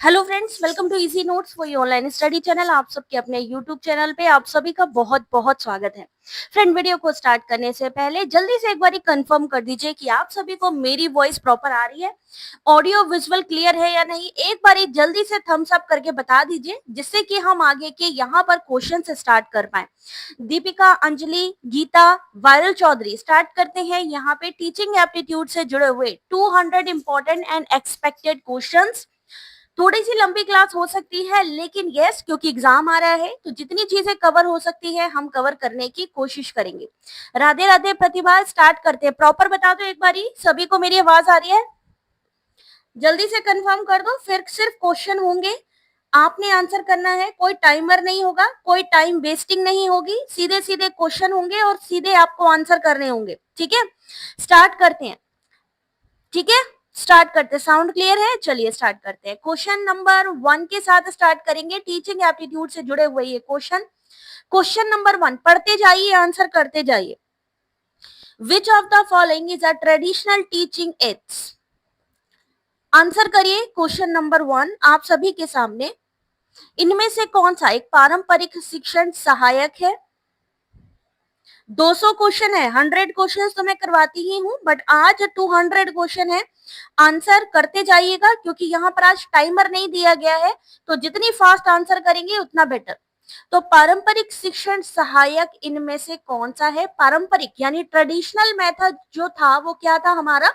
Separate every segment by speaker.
Speaker 1: Hello friends, welcome to Easy Notes for your online study channel. आप सबके अपने YouTube channel पे आप सभी का बहुत बहुत स्वागत है। फ्रेंड, वीडियो को स्टार्ट करने से पहले जल्दी से एक बारी कंफर्म कर दीजिए कि आप सभी को मेरी वॉइस प्रॉपर आ रही है, ऑडियो विजुअल क्लियर है या नहीं। एक बारी जल्दी से थम्स अप करके बता दीजिए, जिससे कि हम आगे के यहाँ पर क्वेश्चन से स्टार्ट कर पाए। दीपिका, अंजलि, गीता, वायरल चौधरी, स्टार्ट करते हैं यहाँ पे टीचिंग एप्टीट्यूड से जुड़े हुए 200 इंपॉर्टेंट एंड एक्सपेक्टेड क्वेश्चंस। थोड़ी सी लंबी क्लास हो सकती है, लेकिन यस, क्योंकि एग्जाम आ रहा है तो जितनी चीजें कवर हो सकती है हम कवर करने की कोशिश करेंगे। राधे राधे प्रतिभा, स्टार्ट करते हैं। प्रॉपर बता दो एक बारी, सभी को मेरी आवाज आ रही है? जल्दी से कंफर्म कर दो। फिर सिर्फ क्वेश्चन होंगे, आपने आंसर करना है। कोई टाइमर नहीं होगा, कोई टाइम वेस्टिंग नहीं होगी, सीधे सीधे क्वेश्चन होंगे और सीधे आपको आंसर करने होंगे। ठीक है, स्टार्ट करते हैं। ठीक है, स्टार्ट करते। साउंड क्लियर है? चलिए स्टार्ट करते हैं। क्वेश्चन नंबर 1 के साथ स्टार्ट करेंगे। टीचिंग एप्टीट्यूड से जुड़े हुए ये क्वेश्चन। क्वेश्चन नंबर 1, पढ़ते जाइए, आंसर करते जाइए। Which of the following is a traditional teaching ads? Answer करिए। क्वेश्चन नंबर 1 आप सभी के सामने, इनमें से कौन सा एक पारंपरिक शिक्षण सहायक है? 200 क्वेश्चन है, 100 क्वेश्चन तो मैं करवाती ही हूँ, बट आज 200 क्वेश्चन है। आंसर करते जाइएगा, क्योंकि यहाँ पर आज टाइमर नहीं दिया गया है, तो जितनी फास्ट आंसर करेंगे उतना बेटर। तो पारंपरिक शिक्षण सहायक इनमें से कौन सा है? पारंपरिक यानी ट्रेडिशनल मेथड जो था वो क्या था हमारा?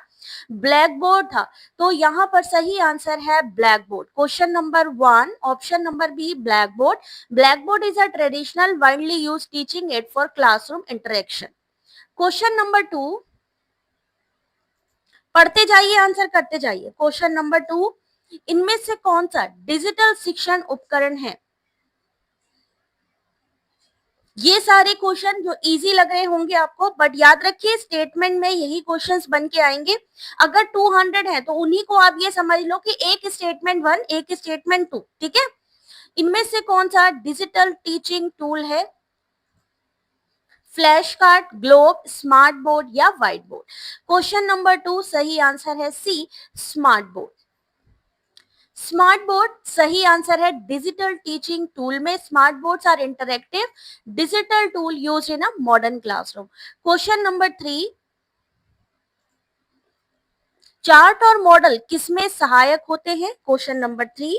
Speaker 1: ब्लैक बोर्ड था। तो यहाँ पर सही आंसर है blackboard. Question number 1, option number B, blackboard. Blackboard is a traditional, widely used teaching aid for classroom interaction. Question number 2, पढ़ते जाइए, आंसर करते जाइए। क्वेश्चन नंबर 2, इनमें से कौन सा डिजिटल शिक्षण उपकरण है? ये सारे क्वेश्चन जो इजी लग रहे होंगे आपको, बट याद रखिए स्टेटमेंट में यही क्वेश्चंस बन के आएंगे। अगर 200 है तो उन्हीं को आप ये समझ लो कि एक स्टेटमेंट 1, एक स्टेटमेंट 2। ठीक है, इनमें से कौन सा डिजिटल टीचिंग टूल है? Flash card, globe, smart board या व्हाइट बोर्ड? क्वेश्चन नंबर 2 सही आंसर है C, smart board. Smart board सही आंसर है। डिजिटल टीचिंग टूल में smart boards are interactive digital tool used in a modern classroom. Question number 3, chart और model किसमें सहायक होते हैं? क्वेश्चन नंबर 3,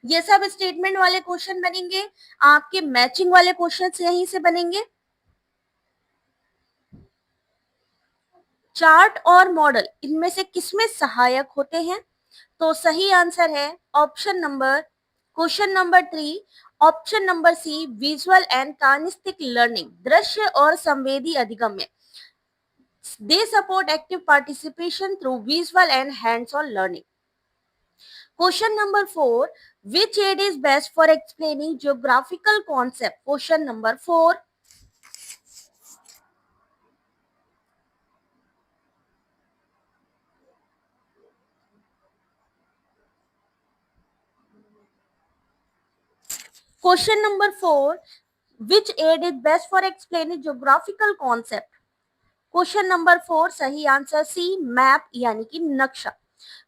Speaker 1: ये सब स्टेटमेंट वाले क्वेश्चन बनेंगे, आपके मैचिंग वाले क्वेश्चन यहीं से बनेंगे। चार्ट और मॉडल इनमें से किसमें सहायक होते हैं? तो सही आंसर है option number, question number 3, option number C, visual and kinesthetic learning, दृश्य और संवेदी अधिगम्य। They support active participation through visual and hands on learning. Question number 4, which aid is best for explaining geographical concept? Question number 4, question number 4, which aid is best for explaining geographical concept? Question number 4 सही answer सी, map यानी कि नक्शा।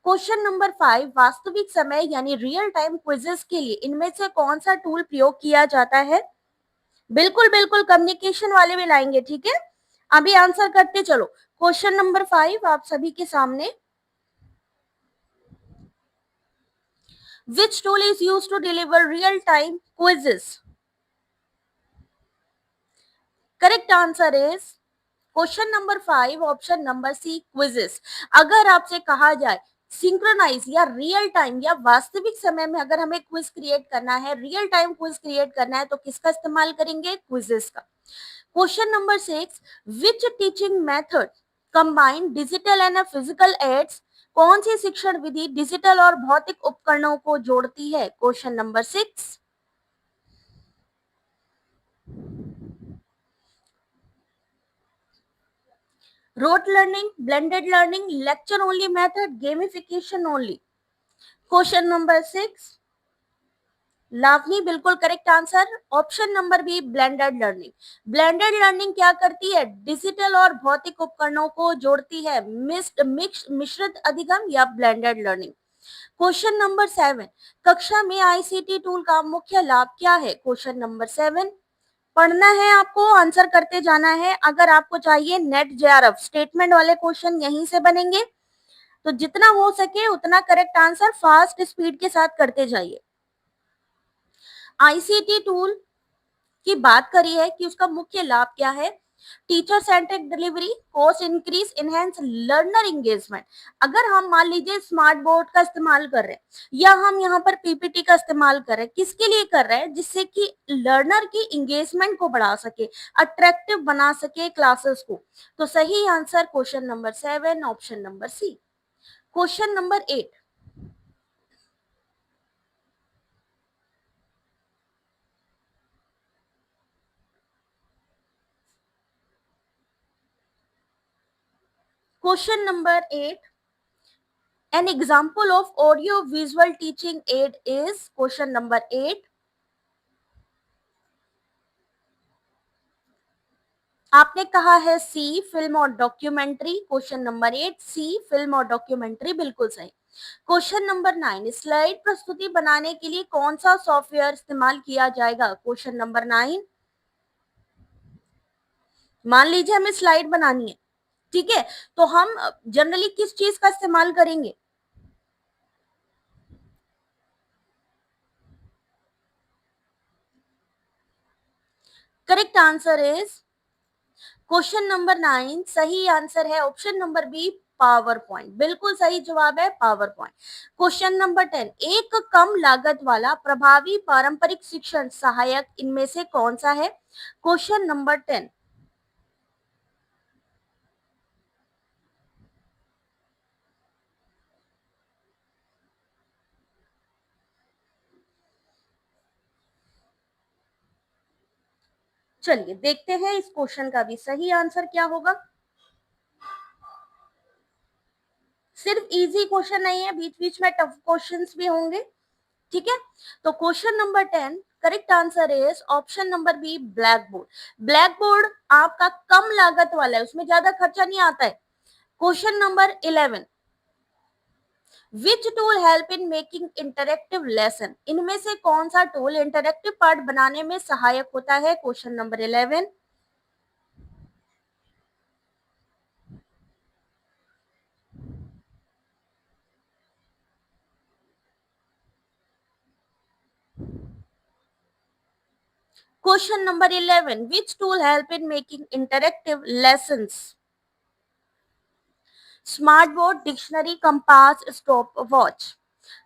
Speaker 1: Question number 5, वास्तविक समय यानी real time quizzes के लिए इनमें से कौन सा टूल प्रयोग किया जाता है? बिल्कुल बिल्कुल, कम्युनिकेशन वाले भी लाएंगे। ठीक है, अभी आंसर करते चलो। क्वेश्चन नंबर 5 आप सभी के सामने, which tool is used to deliver real time quizzes? Correct answer is question number 5, option number C, quizzes. अगर आपसे कहा जाए सिंक्रोनाइज या रियल टाइम या वास्तविक समय में अगर हमें क्विज क्रिएट करना है, रियल टाइम क्विज क्रिएट करना है, तो किसका इस्तेमाल करेंगे? क्विजेस का। Question number 6, which teaching method combine digital and physical aids? कौन सी शिक्षण विधि डिजिटल और भौतिक उपकरणों को जोड़ती है? Question number 6, rote learning, blended learning, lecture only method, gamification only? Question number 6, Lavani बिल्कुल correct answer. Option number B blended learning. Blended learning क्या करती है? डिजिटल और भौतिक उपकरणों को जोड़ती है। मिश्रित अधिगम या ब्लेंडेड लर्निंग। क्वेश्चन नंबर 7, कक्षा में आईसीटी टूल का मुख्य लाभ क्या है? क्वेश्चन नंबर 7 पढ़ना है आपको, आंसर करते जाना है। अगर आपको चाहिए नेट जेआरएफ स्टेटमेंट वाले क्वेश्चन यहीं से बनेंगे, तो जितना हो सके उतना करेक्ट आंसर फास्ट स्पीड के साथ करते जाइए। आईसीटी टूल की बात करी है कि उसका मुख्य लाभ क्या है? Teacher centric delivery, course increase, enhance learner engagement. अगर हम मान लीजिए स्मार्ट बोर्ड का इस्तेमाल कर रहे हैं या हम यहाँ पर पीपीटी का इस्तेमाल कर रहे हैं, किसके लिए कर रहे हैं? जिससे कि लर्नर की एंगेजमेंट को बढ़ा सके, अट्रैक्टिव बना सके क्लासेस को। तो सही answer question number 7, option number C. Question number 8, क्वेश्चन number 8, an example of audio visual teaching aid is, question number 8। आपने कहा है सी फिल्म और डॉक्यूमेंट्री। क्वेश्चन नंबर 8 सी फिल्म और डॉक्यूमेंट्री बिल्कुल सही। क्वेश्चन नंबर 9, स्लाइड प्रस्तुति बनाने के लिए कौन सा सॉफ्टवेयर इस्तेमाल किया जाएगा? क्वेश्चन नंबर 9, मान लीजिए हमें स्लाइड बनानी है, ठीक है, तो हम जनरली किस चीज का इस्तेमाल करेंगे? Correct answer is question number 9, सही आंसर है option number B PowerPoint. बिल्कुल सही जवाब है पावर पॉइंट। क्वेश्चन नंबर 10, एक कम लागत वाला प्रभावी पारंपरिक शिक्षण सहायक इनमें से कौन सा है? Question number 10। चलिए देखते हैं इस क्वेश्चन का भी सही आंसर क्या होगा। सिर्फ इजी क्वेश्चन नहीं है, बीच बीच में टफ क्वेश्चंस भी होंगे, ठीक है। तो question number 10 correct answer is option number B blackboard. Blackboard आपका कम लागत वाला है, उसमें ज्यादा खर्चा नहीं आता है। Question number 11, which tool help in making interactive lesson? इनमें से कौन सा टूल इंटरेक्टिव पार्ट बनाने में सहायक होता है? Question number 11। Question number 11, which tool help in making interactive lessons? Smart board, dictionary, compass, stopwatch.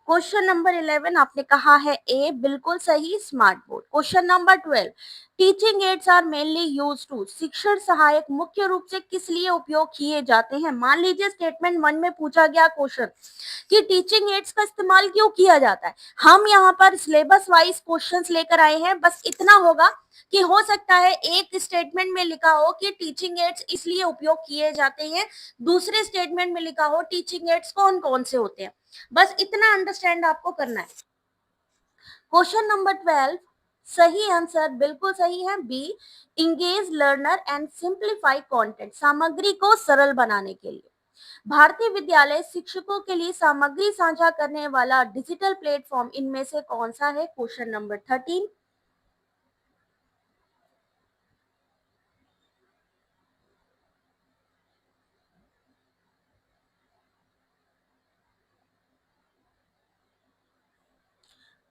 Speaker 1: Question number 11 आपने कहा है ए, बिल्कुल सही, smart board. Question number 12, teaching aids are mainly use to, शिक्षण सहायक मुख्य रूप से किस लिए उपयोग किए जाते हैं? मान लीजिए स्टेटमेंट 1 में पूछा गया क्वेश्चन कि टीचिंग एड्स का इस्तेमाल क्यों किया जाता है। हम यहाँ पर सिलेबस वाइज क्वेश्चंस लेकर आए हैं, बस इतना होगा कि हो सकता है एक स्टेटमेंट में लिखा हो कि टीचिंग एड्स इसलिए उपयोग किए जाते हैं, दूसरे स्टेटमेंट में लिखा हो टीचिंग एड्स कौन कौन से होते हैं। बस इतना अंडरस्टैंड आपको करना है। क्वेश्चन नंबर 12, सही आंसर बिल्कुल सही है B, engage learner and simplify content, सामग्री को सरल बनाने के लिए। भारतीय विद्यालय शिक्षकों के लिए सामग्री साझा करने वाला डिजिटल प्लेटफॉर्म इनमें से कौन सा है? Question number 13।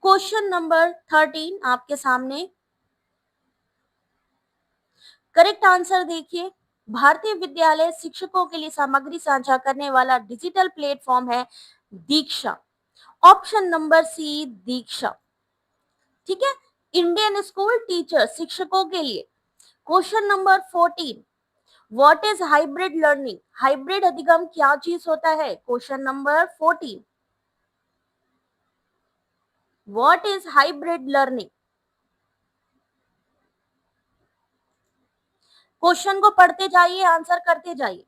Speaker 1: क्वेश्चन नंबर 13 आपके सामने, करेक्ट आंसर देखिए, भारतीय विद्यालय शिक्षकों के लिए सामग्री साझा करने वाला डिजिटल प्लेटफॉर्म है दीक्षा। ऑप्शन नंबर सी दीक्षा, ठीक है। इंडियन स्कूल टीचर शिक्षकों के लिए। Question number 14, what is hybrid learning? Hybrid अधिगम क्या चीज होता है? Question number 14, what is hybrid learning? Question को पढ़ते जाइए, आंसर करते जाइए।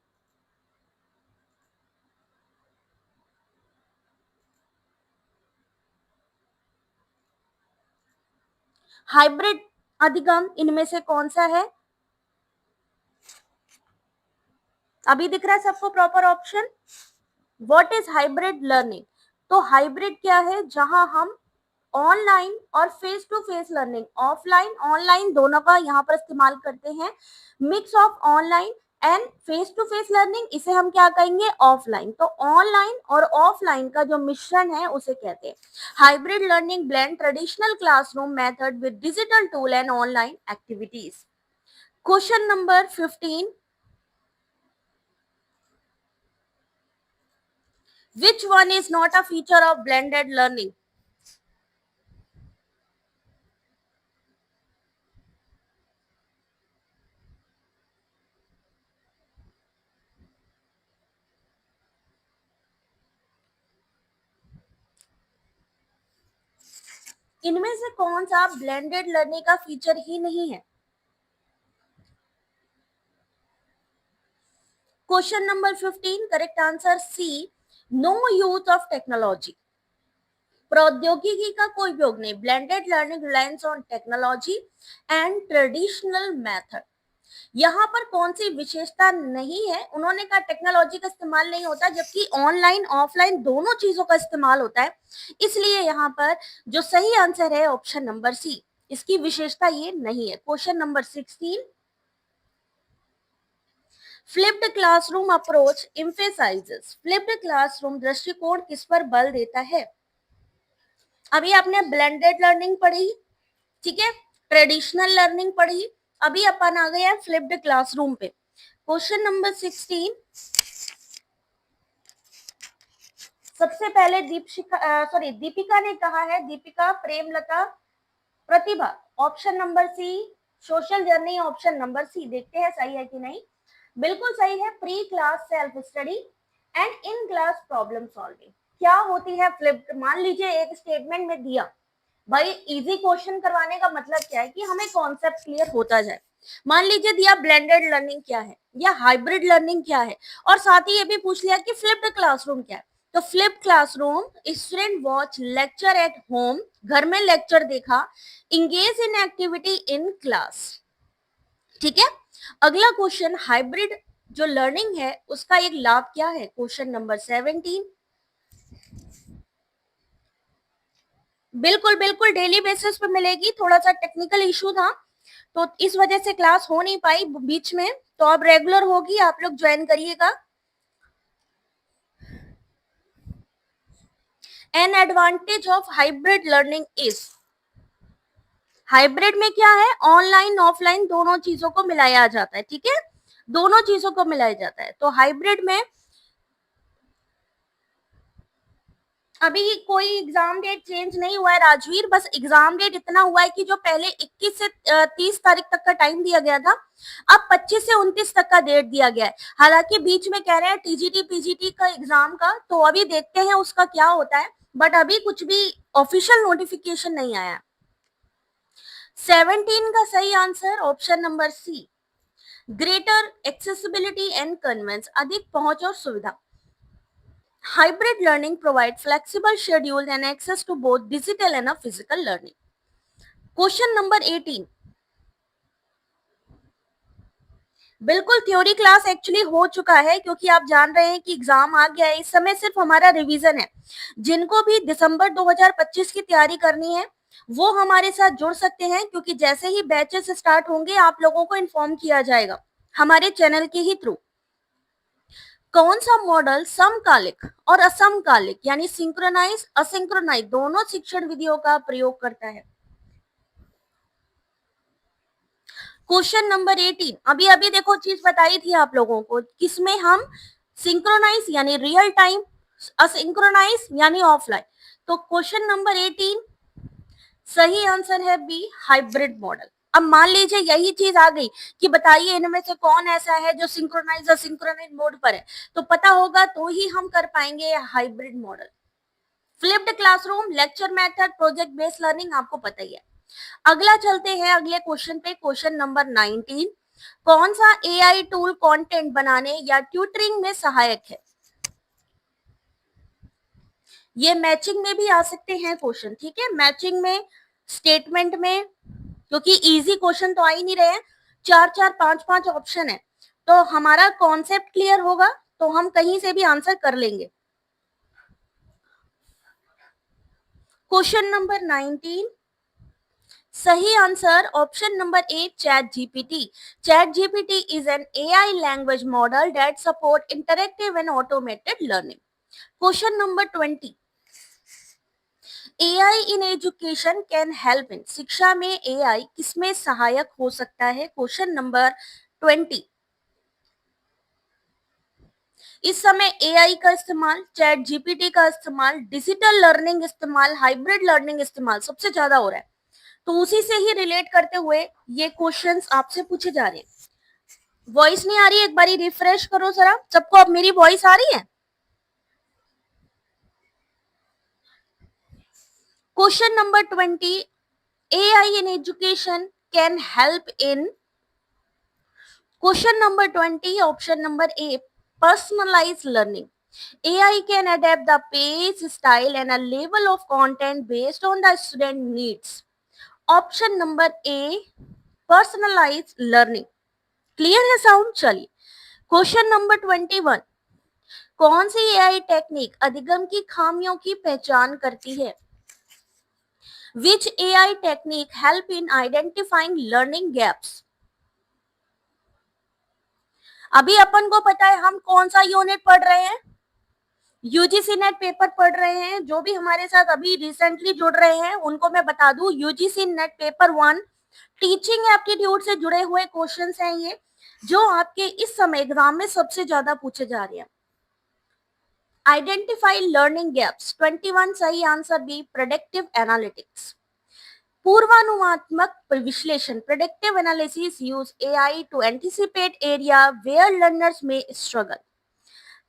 Speaker 1: हाइब्रिड अधिगम इनमें से कौन सा है? अभी दिख रहा है सबको proper option? What is hybrid learning? तो हाइब्रिड क्या है? जहां हम ऑनलाइन और face to face learning, offline online दोनों का यहाँ पर इस्तेमाल करते हैं। Mix of online and face to face learning, इसे हम क्या कहेंगे? ऑफलाइन। तो ऑनलाइन और ऑफलाइन का जो मिश्रण है उसे कहते हैं hybrid learning. Blend traditional classroom method with digital tool and online activities. Question number 15, which one is not a feature of blended learning? इनमें से कौन सा ब्लेंडेड लर्निंग का फीचर ही नहीं है? Question number 15, correct answer C, no use of technology. प्रौद्योगिकी का कोई उपयोग नहीं। Blended learning reliance on technology and traditional method. यहाँ पर कौन सी विशेषता नहीं है? उन्होंने कहा टेक्नोलॉजी का इस्तेमाल नहीं होता, जबकि ऑनलाइन ऑफलाइन दोनों चीजों का इस्तेमाल होता है। इसलिए यहाँ पर जो सही आंसर है ऑप्शन नंबर सी, इसकी विशेषता ये नहीं है। Question number 16, flipped classroom approach emphasises. Flipped classroom दृष्टिकोण किस पर बल देता है? अभी आपने ब्लेंडेड लर्निंग पढ़ी, ठीक है, ट्रेडिशनल लर्निंग पढ़ी, अभी अपन आ गए हैं फ्लिप्ड क्लासरूम पे। क्वेश्चन नंबर 16, सबसे पहले दीपिका ने कहा है, Deepika, Premlata, Pratibha. Option number C, social journey. Option number C, देखते हैं सही है कि नहीं। बिल्कुल सही है, pre class self study and in class problem solving. क्या होती है फ्लिप्ड? मान लीजिए एक स्टेटमेंट में दिया, भाई इजी क्वेश्चन करवाने का मतलब क्या है कि हमें कॉन्सेप्ट क्लियर होता जाए। मान लीजिए दिया ब्लेंडेड लर्निंग क्या है या हाइब्रिड लर्निंग क्या है, और साथ ही ये भी पूछ लिया कि फ्लिप्ड क्लासरूम क्या है। तो flipped classroom, student watch lecture at home, घर में लेक्चर देखा, engage in activity in class. ठीक है, अगला क्वेश्चन, हाइब्रिड जो लर्निंग है उसका एक लाभ क्या है? क्वेश्चन नंबर 17, बिल्कुल बिल्कुल डेली बेसिस पे मिलेगी। थोड़ा सा टेक्निकल इशू था तो इस वजह से क्लास हो नहीं पाई बीच में, तो अब रेगुलर होगी, आप लोग ज्वाइन करिएगा। An advantage of hybrid learning is, hybrid में क्या है? ऑनलाइन ऑफलाइन दोनों चीजों को मिलाया जाता है। ठीक है, दोनों चीजों को मिलाया जाता है। तो हाइब्रिड में अभी कोई एग्जाम डेट चेंज नहीं हुआ है राजवीर, बस एग्जाम डेट इतना हुआ है कि जो पहले 21 से 30 तारीख तक का टाइम दिया गया था, अब 25 से 29 तक का डेट दिया गया है। हालांकि बीच में कह रहे हैं टीजीटी पीजीटी का एग्जाम का, तो अभी देखते हैं उसका क्या होता है, बट अभी कुछ भी ऑफिशियल नोटिफिकेशन नहीं आया। 17 का सही answer option number C, greater accessibility and convenience, अधिक पहुंच और सुविधा। Hybrid learning provide flexible schedule and access to both digital and physical learning. Question number 18. बिल्कुल थ्योरी क्लास एक्चुअली हो चुका है, क्योंकि आप जान रहे हैं कि एग्जाम आ गया है। इस समय सिर्फ हमारा रिवीजन है। जिनको भी दिसंबर 2025 की तैयारी करनी है वो हमारे साथ जुड़ सकते हैं, क्योंकि जैसे ही बैचेस स्टार्ट होंगे आप लोगों को इन्फॉर्म किया जाएगा हमारे चैनल के ही थ्रू। कौन सा मॉडल समकालिक और असमकालिक यानी सिंक्रोनाइज असिंक्रोनाइज दोनों शिक्षण विधियों का प्रयोग करता है? क्वेश्चन नंबर 18, अभी अभी देखो चीज बताई थी आप लोगों को, किसमें हम सिंक्रोनाइज यानी रियल टाइम, असिंक्रोनाइज यानी ऑफलाइन। तो क्वेश्चन नंबर 18 सही आंसर है बी, हाइब्रिड मॉडल। अब मान लीजिए यही चीज आ गई कि बताइए इनमें से कौन ऐसा है जो सिंक्रोनाइज असिंक्रोनाइज मोड पर है, तो पता होगा तो ही हम कर पाएंगे hybrid model. Flipped classroom, lecture method, project based learning आपको पता ही है। अगला चलते हैं अगले क्वेश्चन पे, क्वेश्चन नंबर 19, कौन सा एआई टूल कंटेंट बनाने या ट्यूटरिंग में सहायक है? ये मैचिंग में भी आ सकते हैं क्वेश्चन, ठीक है, मैचिंग में स्टेटमेंट में, क्योंकि इजी क्वेश्चन तो आ ही नहीं रहे हैं, 4-4 5-5 ऑप्शन है, तो हमारा कॉन्सेप्ट क्लियर होगा तो हम कहीं से भी आंसर कर लेंगे। क्वेश्चन नंबर 19, सही answer option number A, chat GPT. Chat GPT is an AI language model that support interactive and automated learning. Question number 20, AI in education can help in, शिक्षा में एआई किसमें सहायक हो सकता है। क्वेश्चन नंबर 20, इस समय एआई का इस्तेमाल, चैट जीपीटी का इस्तेमाल, डिजिटल लर्निंग इस्तेमाल, हाइब्रिड लर्निंग इस्तेमाल सबसे ज्यादा हो रहा है, तो उसी से ही रिलेट करते हुए ये क्वेश्चंस आपसे पूछे जा रहे हैं। वॉइस नहीं आ रही, एक बारी रिफ्रेश करो जरा, सबको अब मेरी वॉइस आ रही है। Question number 20, AI in education can help in. Question number 20, option number A, personalized learning. AI can adapt the pace, style, and a level of content based on the student needs. Option number A, personalized learning. Clear है sound? चलिए question number 21, कौन सी AI technique अधिगम की खामियों की पहचान करती है। Which AI technique help in identifying learning gaps. अभी अपन को पता है हम कौन सा यूनिट पढ़ रहे हैं, यूजीसी नेट पेपर पढ़ रहे हैं। जो भी हमारे साथ अभी रिसेंटली जुड़ रहे हैं उनको मैं बता दूं, UGC net paper 1 teaching aptitude से जुड़े हुए क्वेश्चंस हैं ये, जो आपके इस समय एग्जाम में सबसे ज्यादा पूछे जा रहे हैं। आइडेंटिफाई लर्निंग गैप्स 21, सही आंसर बी, प्रेडिक्टिव एनालिटिक्स। पूर्वानुमात्मक विश्लेषण, predictive analysis use AI to anticipate area where learners may struggle.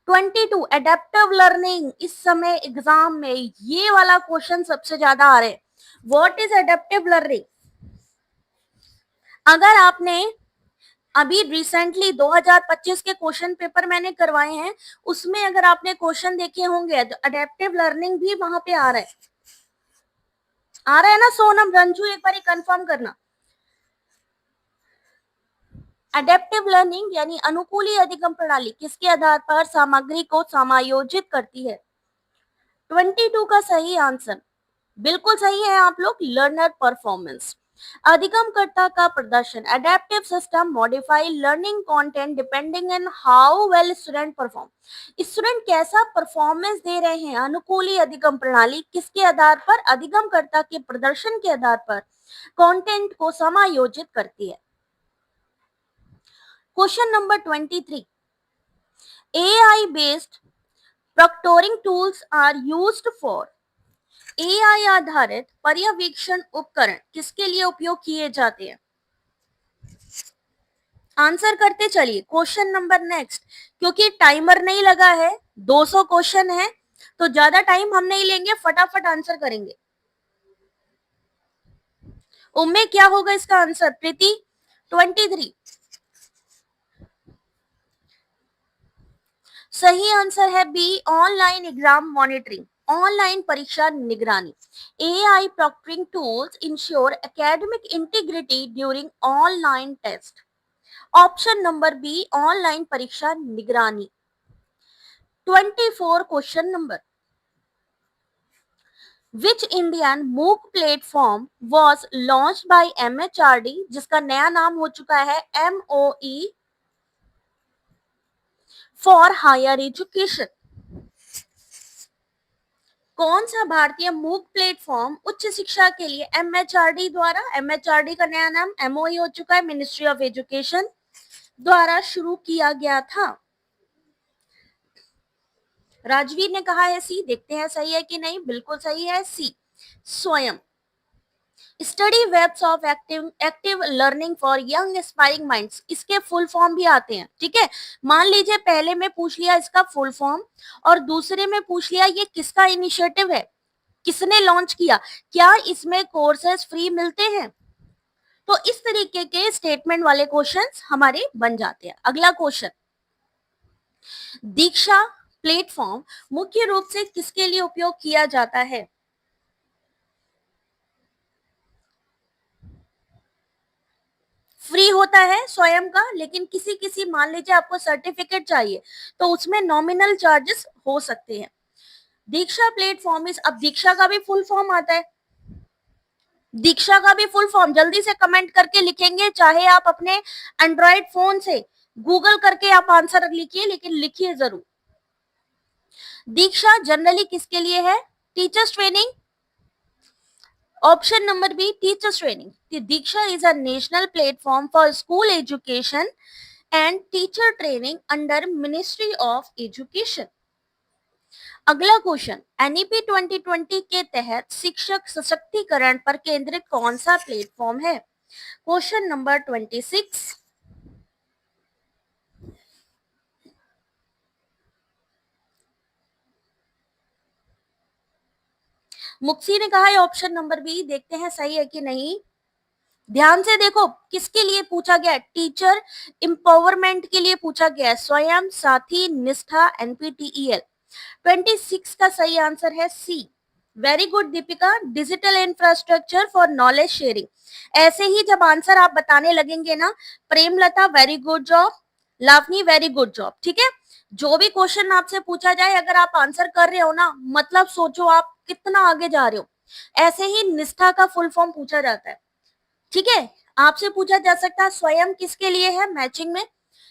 Speaker 1: 22, adaptive learning, इस समय एग्जाम में ये वाला क्वेश्चन सबसे ज्यादा आ रहे हैं। What is adaptive learning? अगर आपने अभी रिसेंटली 2025 के क्वेश्चन पेपर मैंने करवाए हैं, उसमें अगर आपने क्वेश्चन देखे होंगे तो एडेप्टिव लर्निंग भी वहां पे आ रहा है। आ रहा है ना सोनम, रंजू, एक बार कंफर्म करना। एडेप्टिव लर्निंग यानी अनुकूली अधिगम प्रणाली किसके आधार पर सामग्री को समायोजित करती है। 22 का सही आंसर बिल्कुल सही है आप लोग, लर्नर परफॉर्मेंस। अधिगमकर्ता का प्रदर्शन, adaptive system modify learning content depending on how well student perform. Student कैसा परफॉर्मेंस दे रहे हैं, अनुकूली अधिगम प्रणाली किसके आधार पर, अधिगमकर्ता के प्रदर्शन के आधार पर कंटेंट को समायोजित करती है। Question number 23, AI based proctoring tools are used for। AI आधारित पर्यवेक्षण उपकरण किसके लिए उपयोग किए जाते हैं। आंसर करते चलिए। क्वेश्चन नंबर नेक्स्ट, क्योंकि टाइमर नहीं लगा है, 200 क्वेश्चन है, तो ज्यादा टाइम हम नहीं लेंगे, फटाफट आंसर करेंगे। उम्मे क्या होगा इसका आंसर? प्रीति 23, सही आंसर है B, online exam monitoring, online परीक्षा निगरानी। AI proctoring tools ensure academic integrity during online test. Option number B, online परीक्षा निगरानी। 24 question number, which Indian MOOC platform was launch by MHRD, जिसका नया नाम हो चुका है MOE फॉर हायर एजुकेशन। कौन सा भारतीय मूक प्लेटफॉर्म उच्च शिक्षा के लिए MHRD द्वारा, MHRD का नया नाम MOE हो चुका है, मिनिस्ट्री ऑफ एजुकेशन द्वारा शुरू किया गया था। राजवीर ने कहा है सी, देखते हैं सही है कि नहीं। बिल्कुल सही है C, Swayam. Study webs of active learning for young aspiring minds, इसके फुल फॉर्म भी आते हैं, ठीक है। मान लीजिए पहले में पूछ लिया इसका फुल फॉर्म और दूसरे में पूछ लिया ये किसका इनिशिएटिव है, किसने लॉन्च किया, क्या इसमें कोर्सेज फ्री मिलते हैं, तो इस तरीके के स्टेटमेंट वाले क्वेश्चंस हमारे बन जाते हैं। अगला क्वेश्चन, दीक्षा प्लेटफॉर्म मुख्य रूप से किसके लिए उपयोग किया जाता है। होता है स्वयं का, लेकिन किसी किसी मान लीजिए आपको सर्टिफिकेट चाहिए तो उसमें नॉमिनल चार्जेस हो सकते हैं। दीक्षा प्लेटफॉर्म इज, अब दीक्षा का भी फुल फॉर्म आता है, दीक्षा का भी फुल फॉर्म जल्दी से कमेंट करके लिखेंगे, चाहे आप अपने एंड्रॉइड फोन से गूगल करके आप आंसर लिखिए, लेकिन लिखिए जरूर। दीक्षा जनरली किसके लिए है? Teachers training. Option number B, teachers training. Diksha is a national platform for school education and teacher training under ministry of education. अगला क्वेश्चन, एनईपी 2020 के तहत शिक्षक सशक्तिकरण पर केंद्रित कौन सा प्लेटफॉर्म है? Question number 26। मुक्सी ने कहा है ऑप्शन नंबर बी, देखते हैं सही है कि नहीं। ध्यान से देखो, किसके लिए पूछा गया है? टीचर एम्पावरमेंट के लिए पूछा गया है। स्वयं, साथी, निष्ठा, एनपीटीईएल। 26 का सही आंसर है C. Very good Deepika. Digital infrastructure for knowledge sharing. ऐसे ही जब आंसर आप बताने लगेंगे ना, Premlata very good job, Lavani very good job, ठीक है। जो भी क्वेश्चन आपसे पूछा जाए, अगर आप आंसर कर रहे हो ना, मतलब सोचो आप कितना आगे जा रहे हो। ऐसे ही निष्ठा का फुल फॉर्म पूछा जाता है, ठीक है। आपसे पूछा जा सकता है स्वयं किसके लिए है मैचिंग में,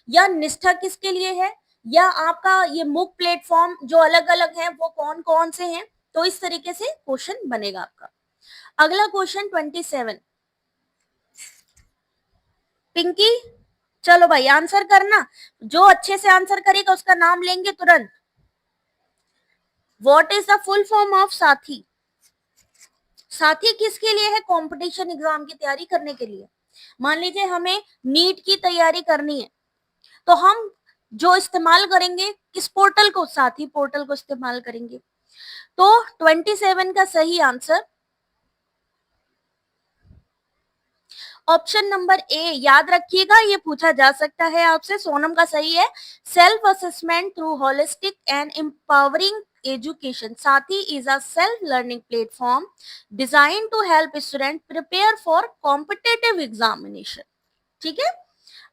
Speaker 1: या निष्ठा किसके लिए है, या आपका ये मुक प्लेटफॉर्म जो अलग अलग है वो कौन कौन से हैं। तो इस तरीके से क्वेश्चन बनेगा आपका। अगला क्वेश्चन 27। पिंकी, चलो भाई आंसर करना, जो अच्छे से आंसर करेगा उसका नाम लेंगे तुरंत। What is the full form of साथी? साथी किसके लिए है? कंपटीशन एग्जाम की तैयारी करने के लिए। मान लीजिए हमें नीट की तैयारी करनी है, तो हम जो इस्तेमाल करेंगे किस पोर्टल को? साथी पोर्टल को इस्तेमाल करेंगे। तो 27 का सही आंसर ऑप्शन नंबर ए। याद रखिएगा, ये पूछा जा सकता है आपसे। सोनम का सही है, self assessment through holistic and empowering education. Sathee is a self learning platform design to help student prepare for competitive examination, ठीक है।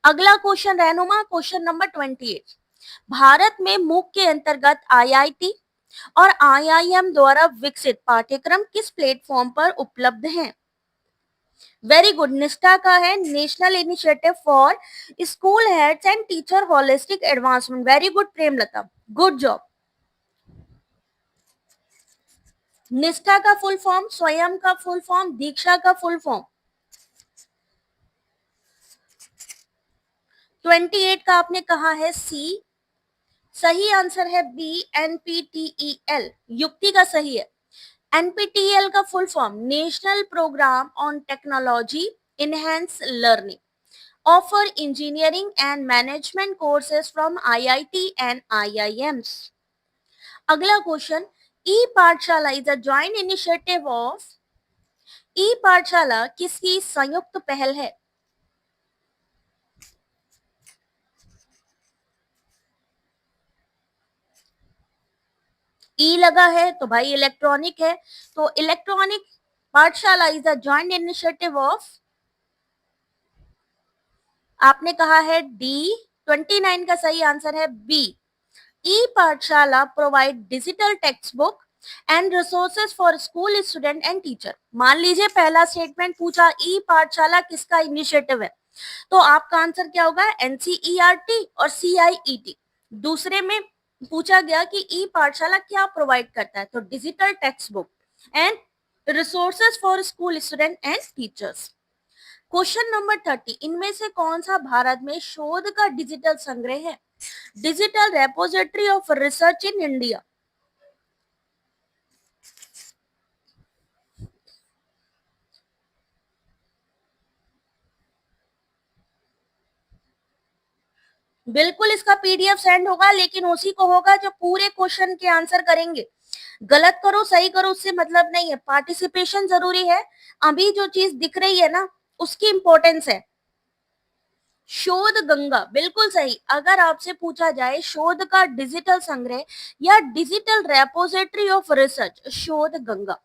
Speaker 1: अगला क्वेश्चन रहनुमा, क्वेश्चन नंबर 28। भारत में मूक के अंतर्गत आईआईटी और आईआईएम द्वारा विकसित पाठ्यक्रम किस प्लेटफॉर्म पर उपलब्ध हैं? वेरी गुड, निष्ठा का है national initiative for school heads and teacher holistic advancement. Very good Premlata, good job. निष्ठा का फुल फॉर्म, स्वयं का फुल फॉर्म, दीक्षा का फुल फॉर्म। 28 का आपने कहा है सी, सही आंसर है बी, एनपीटीईएल। युक्ति का सही है। एनपीटीईएल का full form national programme on technology enhance learning, offer engineering and management courses from IIT and IIMs. अगला क्वेश्चन, e Pathshala is a joint initiative of. E Pathshala किसकी संयुक्त पहल है? ई लगा है तो भाई इलेक्ट्रॉनिक है, तो इलेक्ट्रॉनिक पाठशाला is a joint initiative of, आपने कहा है डी। 29 का सही आंसर है बी। ई पाठशाला provide digital text book and resources for school student and teacher. मान लीजिए पहला स्टेटमेंट पूछा ई पाठशाला किसका इनिशिएटिव है, तो आपका आंसर क्या होगा? एनसीईआरटी और सीआईईटी। दूसरे में पूछा गया कि ई पाठशाला क्या प्रोवाइड करता है, तो digital text book and resources for school student and teachers. Question number 30, इनमें से कौन सा भारत में शोध का डिजिटल संग्रह है? Digital repository of research in India. बिल्कुल इसका पीडीएफ सेंड होगा, लेकिन उसी को होगा जो पूरे क्वेश्चन के आंसर करेंगे। गलत करो सही करो उससे मतलब नहीं है, पार्टिसिपेशन जरूरी है। अभी जो चीज दिख रही है ना, उसकी इंपॉर्टेंस है। शोध गंगा, बिल्कुल सही। अगर आपसे पूछा जाए शोध का डिजिटल संग्रह या digital repository of research, Shodhganga.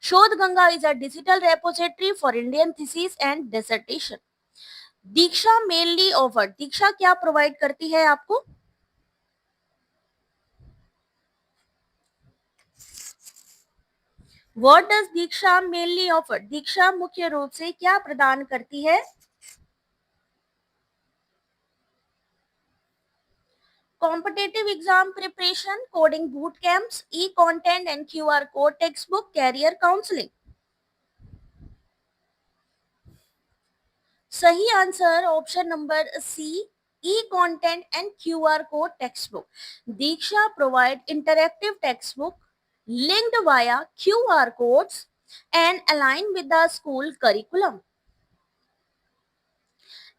Speaker 1: Shodhganga is a digital repository for Indian thesis and dissertation. DIKSHA mainly offer, DIKSHA क्या प्रोवाइड करती है आपको? What does DIKSHA mainly offer, DIKSHA मुख्य रूप से क्या प्रदान करती है? Competitive exam preparation, coding boot camps, e content and QR code textbook, career counselling. सही answer option number C, e content and QR code textbook. DIKSHA provide interactive textbook linked via QR codes and aligned with the school curriculum।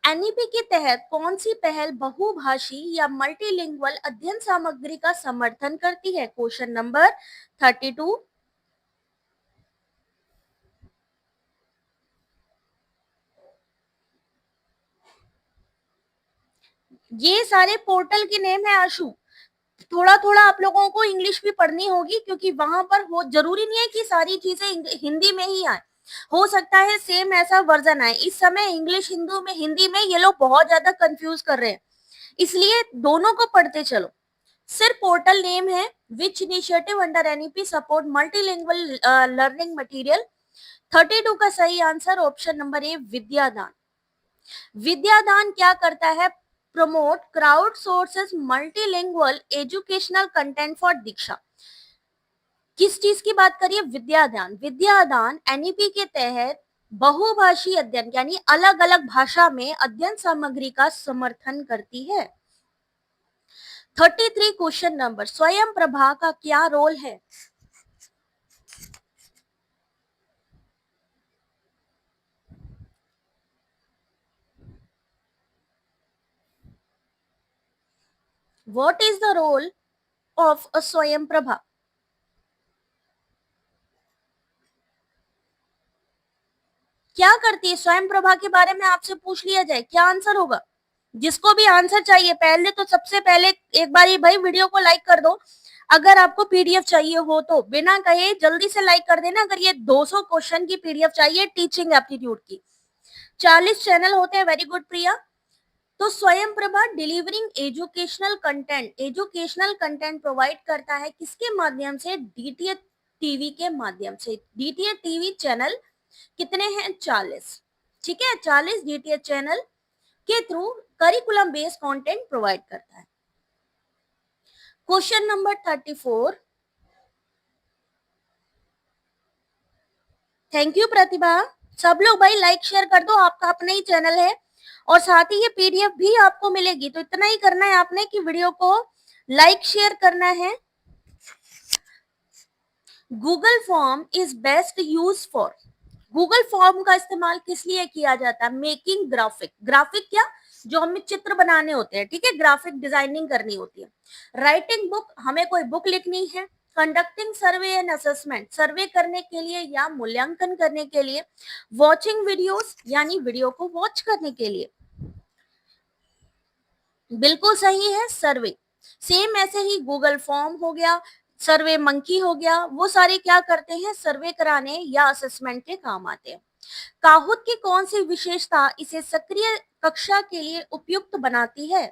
Speaker 1: NEP के तहत कौन सी पहल बहुभाषी या multilingual अध्ययन सामग्री का समर्थन करती है? Question number 32। ये सारे पोर्टल के नेम है आशु। थोड़ा थोड़ा आप लोगों को इंग्लिश भी पढ़नी होगी, क्योंकि वहां पर हो जरूरी नहीं है कि सारी चीजें हिंदी में ही आए, हो सकता है सेम ऐसा वर्जन आए। इस समय इंग्लिश हिंदू में हिंदी में ये लोग बहुत ज्यादा कंफ्यूज कर रहे हैं, इसलिए दोनों को पढ़ते चलो। सिर्फ पोर्टल नेम है, which initiative under NEP support multilingual learning material. 32 का सही answer option number A, Vidyadaan. Vidyadaan क्या करता है? Promote crowd sources multilingual educational content for DIKSHA. किस चीज की बात करिए? विद्यादान। विद्यादान एनईपी के तहत बहुभाषी अध्ययन यानी अलग अलग भाषा में अध्ययन सामग्री का समर्थन करती है। 33 क्वेश्चन नंबर, स्वयं प्रभा का क्या रोल है? What is the role of a स्वयं प्रभा? क्या करती है स्वयं प्रभा के बारे में आपसे पूछ लिया जाए, क्या आंसर होगा? जिसको भी आंसर चाहिए पहले तो सबसे पहले एक बार ये भाई वीडियो को लाइक कर दो। अगर आपको पीडीएफ चाहिए हो तो बिना कहे जल्दी से लाइक कर देना। अगर ये 200 क्वेश्चन की पीडीएफ चाहिए टीचिंग एप्टीट्यूड की, 40 चैनल होते हैं। वेरी गुड प्रिया। तो स्वयं Prabha delivering educational content provide करता है किसके माध्यम से? डीटीएच टीवी के माध्यम से। डीटीएच टीवी चैनल कितने हैं? 40। ठीक है, 40 डीटीएच चैनल के through curriculum based content provide करता है। Question number 34। थैंक यू प्रतिभा। सब लोग भाई लाइक शेयर कर दो, आपका अपना ही चैनल है और साथ ही ये पीडीएफ भी आपको मिलेगी। तो इतना ही करना है आपने कि वीडियो को लाइक शेयर करना है। Google form is best use for, Google form का इस्तेमाल किस लिए किया जाता है? मेकिंग ग्राफिक, ग्राफिक क्या? जो हमें चित्र बनाने होते हैं, ठीक है, ग्राफिक डिजाइनिंग करनी होती है। राइटिंग बुक, हमें कोई बुक लिखनी है। कंडक्टिंग सर्वे एंड असेसमेंट, सर्वे करने के लिए या मूल्यांकन करने के लिए। वॉचिंग वीडियोस, यानी वीडियो को वॉच करने के लिए। बिल्कुल सही है, सर्वे। सेम ऐसे ही गूगल फॉर्म हो गया, सर्वे मंकी हो गया, वो सारे क्या करते हैं? सर्वे कराने या असेसमेंट के काम आते हैं। काहुत की कौन सी विशेषता इसे सक्रिय कक्षा के लिए उपयुक्त बनाती है?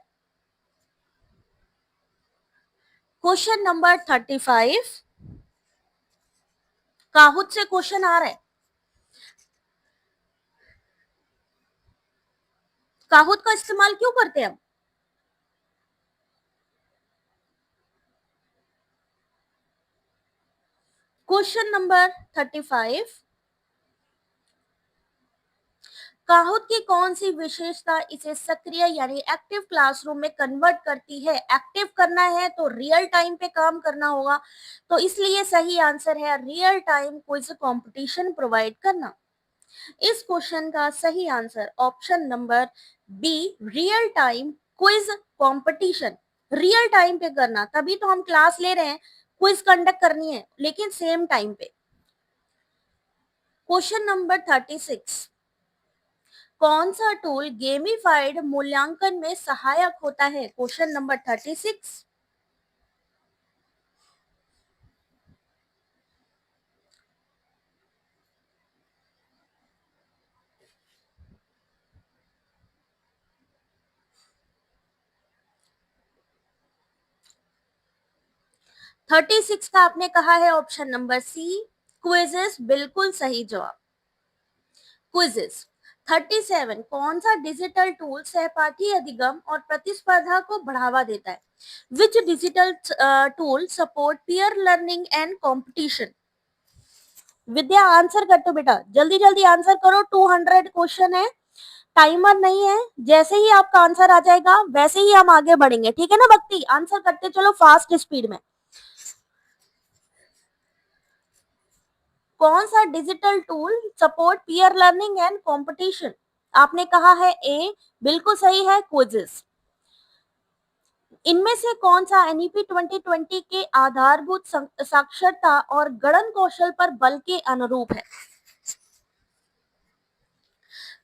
Speaker 1: Question number 35। काहुत से क्वेश्चन आ रहा है। काहुत का इस्तेमाल क्यों करते हैं हम? Question number 35। काहुत की कौन सी विशेषता इसे सक्रिय यानी एक्टिव क्लासरूम में कन्वर्ट करती है? एक्टिव करना है तो रियल टाइम पे काम करना होगा, तो इसलिए सही आंसर है real time quiz competition provide करना। इस क्वेश्चन का सही answer option number B, real time quiz competition. Real time पे करना, तभी तो हम क्लास ले रहे हैं, क्विज कंडक्ट करनी है लेकिन सेम टाइम पे। Question number 36। कौन सा टूल गेमिफाइड मूल्यांकन में सहायक होता है? Question number 36। 36 का आपने कहा है ऑप्शन नंबर सी, क्विजेस, बिल्कुल सही जवाब। क्विजेस। 37 कौन सा डिजिटल टूल सहपाठी अधिगम और प्रतिस्पर्धा को बढ़ावा देता है? Which digital tool support peer learning and competition? Vidya answer कर दो बेटा, जल्दी जल्दी आंसर करो, 200 क्वेश्चन है, टाइमर नहीं है। जैसे ही आपका आंसर आ जाएगा वैसे ही हम आगे बढ़ेंगे, ठीक है ना भक्ति? आंसर करते चलो फास्ट स्पीड में। कौन सा digital tool support peer learning and competition? आपने कहा है ए, बिल्कुल सही है, क्विजेस। इनमें से कौन सा एनईपी 2020 के आधारभूत साक्षरता और गणन कौशल पर बल के अनुरूप है?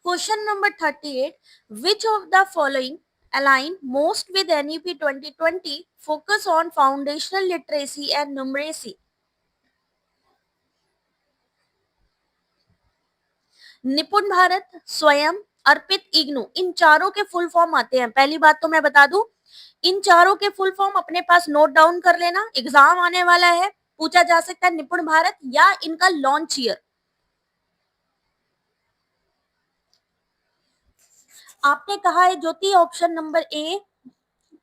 Speaker 1: Question number 38, which of the following align most with NEP 2020 focus on foundational literacy and numeracy? निपुण भारत, स्वयं, अर्पित, इग्नू, इन चारों के फुल फॉर्म आते हैं। पहली बात तो मैं बता दूं, इन चारों के फुल फॉर्म अपने पास नोट डाउन कर लेना, एग्जाम आने वाला है, पूछा जा सकता है निपुण भारत या इनका लॉन्च ईयर। आपने कहा है ज्योति ऑप्शन नंबर ए,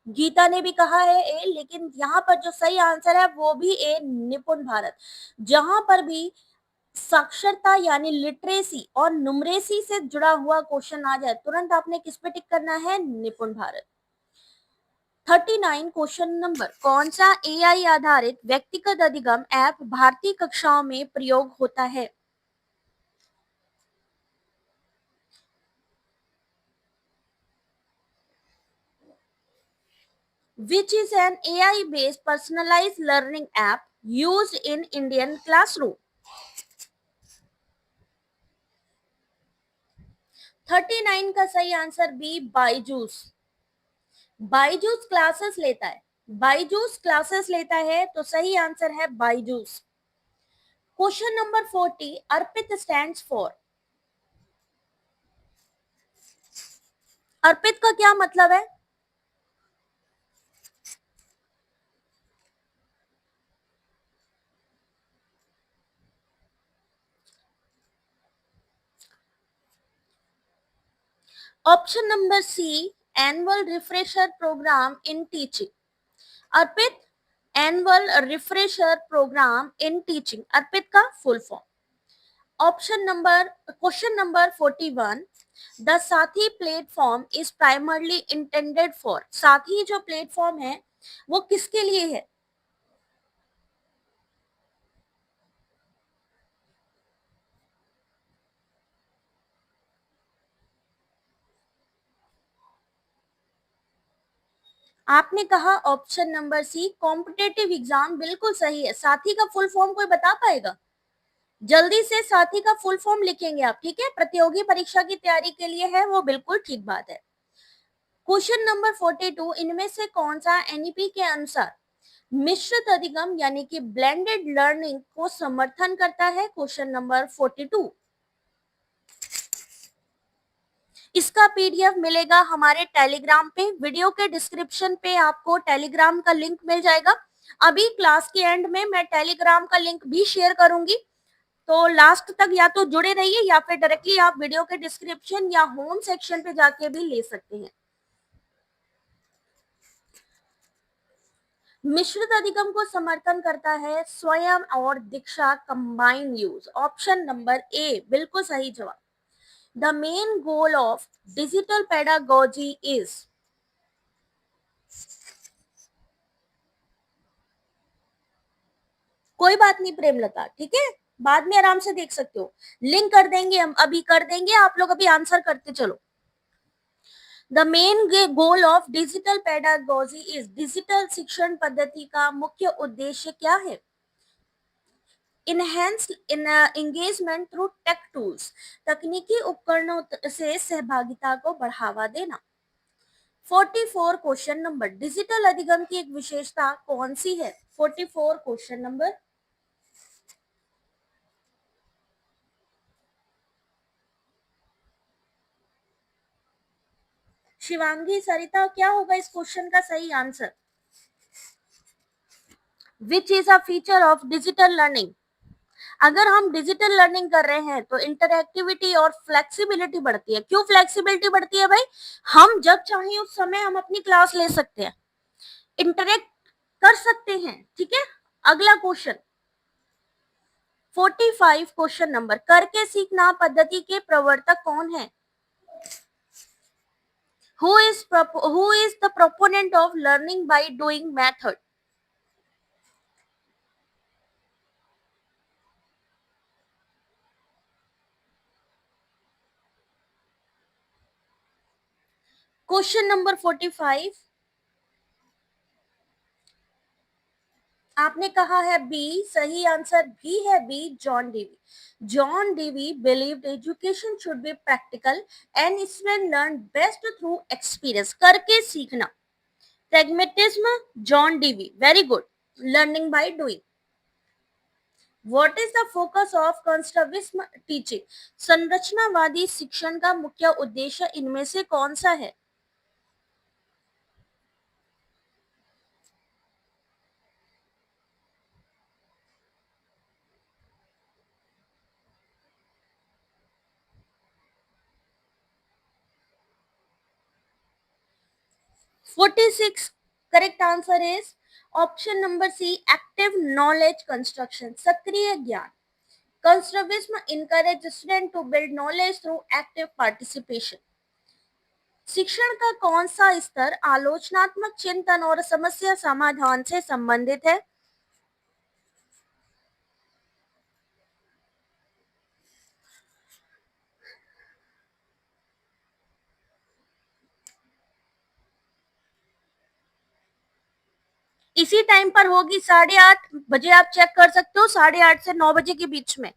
Speaker 1: गीता ने भी कहा है ए, लेकिन यहाँ पर जो सही आंसर है वो भी ए, निपुण भारत। जहां पर भी साक्षरता यानी लिटरेसी और न्यूमरेसी से जुड़ा हुआ क्वेश्चन आ जाए तुरंत आपने किस पे टिक करना है? निपुण भारत। 39 क्वेश्चन नंबर, कौन सा एआई आधारित व्यक्तिगत अधिगम ऐप भारतीय कक्षाओं में प्रयोग होता है? Which is an AI based personalized learning app used in Indian classroom? 39 का सही answer B, Byju's. Byju's classes लेता है, बाईजूस क्लासेस लेता है, तो सही आंसर है BYJU'S. Question number 40, ARPIT stands for? ARPIT का क्या मतलब है? Option number C, annual refresher programme in teaching. ARPIT, annual refresher programme in teaching, ARPIT का full form. Option number, question number 41, the Sathee platform is primarily intended for? Sathee जो प्लेटफॉर्म है वो किसके लिए है? आपने कहा option number C, competitive exam, बिल्कुल सही है। साथी का फुल फॉर्म कोई बता पाएगा? जल्दी से साथी का फुल फॉर्म लिखेंगे आप, ठीक है? प्रतियोगी परीक्षा की तैयारी के लिए है वो, बिल्कुल ठीक बात है। क्वेश्चन नंबर 42, इनमें से कौन सा एनईपी के अनुसार मिश्रित अधिगम यानी कि ब्लेंडेड लर्निंग को समर्थन करता है? Question number 42। इसका पीडीएफ मिलेगा हमारे टेलीग्राम पे, वीडियो के डिस्क्रिप्शन पे आपको टेलीग्राम का लिंक मिल जाएगा। अभी क्लास के एंड में मैं टेलीग्राम का लिंक भी शेयर करूंगी, तो लास्ट तक या तो जुड़े रहिए या फिर डायरेक्टली आप वीडियो के डिस्क्रिप्शन या होम सेक्शन पे जाके भी ले सकते हैं। मिश्रित अधिगम को समर्थन करता है स्वयं और DIKSHA combine use, option number A, बिल्कुल सही जवाब। The main goal of digital pedagogy is? कोई बात नहीं प्रेमलता, ठीक है, बाद में आराम से देख सकते हो, लिंक कर देंगे हम, अभी कर देंगे, आप लोग अभी आंसर करते चलो। The main goal of digital pedagogy is? Digital शिक्षण पद्धति का मुख्य उद्देश्य क्या है? Enhance engagement through tech tools, तकनीकी उपकरणों से सहभागिता को बढ़ावा देना। 44 क्वेश्चन नंबर, डिजिटल अधिगम की एक विशेषता कौन सी है? 44 क्वेश्चन नंबर, शिवांगी, सरिता, क्या होगा इस क्वेश्चन का सही answer? Which is a feature of digital learning. अगर हम डिजिटल लर्निंग कर रहे हैं तो इंटरएक्टिविटी और फ्लेक्सिबिलिटी बढ़ती है। क्यों फ्लेक्सिबिलिटी बढ़ती है भाई? हम जब चाहें उस समय हम अपनी क्लास ले सकते हैं, इंटरेक्ट कर सकते हैं। ठीक है, अगला क्वेश्चन 45 क्वेश्चन नंबर, करके सीखना पद्धति के प्रवर्तक कौन है? Who is the proponent of learning by doing method? Question number 45, आपने कहा है बी, सही आंसर भी है B, John Dewey. John Dewey believed education should be practical and student learn best through experience, करके सीखना। Pragmatism, John Dewey, very good. Learning by doing. What is the focus of constructivism teaching? संरचनावादी शिक्षण का मुख्य उद्देश्य इनमें से कौन सा है?46 correct answer is option number C, active knowledge construction, सक्रिय ज्ञान। Constructivism encourage student to build knowledge through active participation। शिक्षण का कौन सा स्तर आलोचनात्मक चिंतन और समस्या समाधान से संबंधित है? इसी टाइम पर होगी, 8:30 बजे आप चेक कर सकते हो, 8:30 से 9 बजे के बीच में।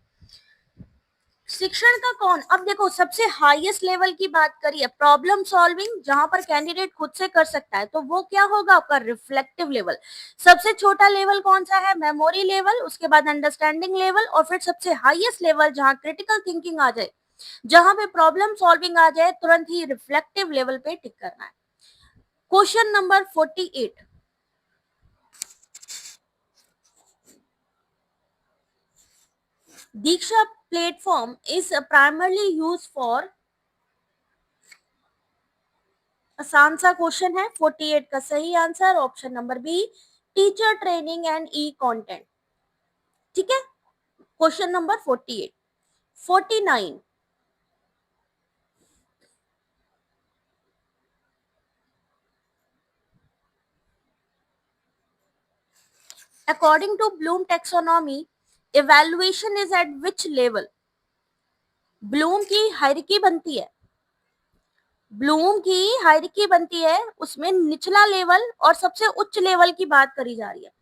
Speaker 1: शिक्षण का कौन, अब देखो सबसे हाईएस्ट लेवल की बात करिए, प्रॉब्लम सॉल्विंग जहां पर कैंडिडेट खुद से कर सकता है, तो वो क्या होगा आपका रिफ्लेक्टिव लेवल। सबसे छोटा लेवल कौन सा है? मेमोरी लेवल, उसके बाद अंडरस्टैंडिंग लेवल, और फिर सबसे हाईएस्ट लेवल जहां क्रिटिकल थिंकिंग आ जाए, जहां पे प्रॉब्लम सॉल्विंग आ जाए, तुरंत ही रिफ्लेक्टिव लेवल पे टिक करना है। Question number 48, Diksha platform is primarily use for, आसान सा क्वेश्चन है। 48 का सही answer option number B, teacher training and e content. ठीक है, question number 48। 49, according to Bloom taxonomy evaluation is at which level? Bloom की हायरार्की बनती है, ब्लूम की हायरार्की बनती है, उसमें निचला लेवल और सबसे उच्च लेवल की बात करी जा रही है।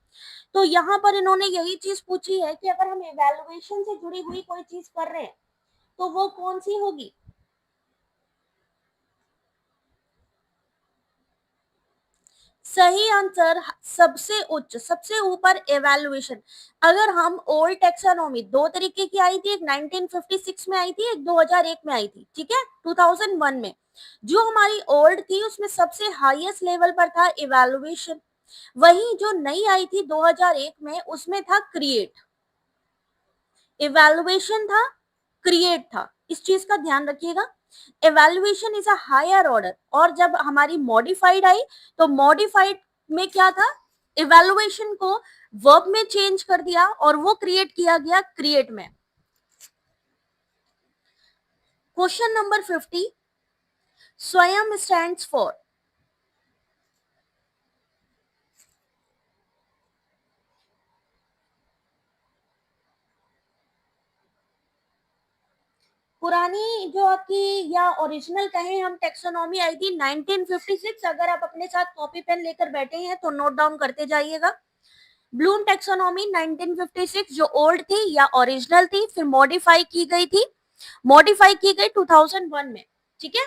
Speaker 1: तो यहाँ पर इन्होंने यही चीज पूछी है कि अगर हम इवैल्यूएशन से जुड़ी हुई कोई चीज कर रहे हैं तो वो कौन सी होगी? सही आंसर सबसे उच्च, सबसे ऊपर एवेल्युएशन। अगर हम ओल्ड टेक्सोनॉमी, दो तरीके की आई थी, एक 1956 में आई थी, एक 2001 में आई थी। ठीक है, 2001 में जो हमारी ओल्ड थी उसमें सबसे हाईएस्ट लेवल पर था इवैल्यूएशन। वही जो नई आई थी 2001 में, उसमें था क्रिएट। इवैल्यूएशन था, क्रिएट था, इस चीज का ध्यान रखिएगा। Evaluation is a higher order, और जब हमारी मॉडिफाइड आई तो मॉडिफाइड में क्या था? इवैल्यूएशन को वर्ब में चेंज कर दिया और वो क्रिएट किया गया क्रिएट में। क्वेश्चन नंबर 50, स्वयं स्टैंड्स फॉर, पुरानी जो आपकी या ओरिजिनल कहें हम टेक्सोनॉमी आई थी 1956। अगर आप अपने साथ कॉपी पेन लेकर बैठे हैं तो नोट डाउन करते जाइएगा। ब्लूम टेक्सोनॉमी 1956 जो ओल्ड थी या ओरिजिनल थी, फिर मॉडिफाई की गई थी, मॉडिफाई की गई 2001 में। ठीक है,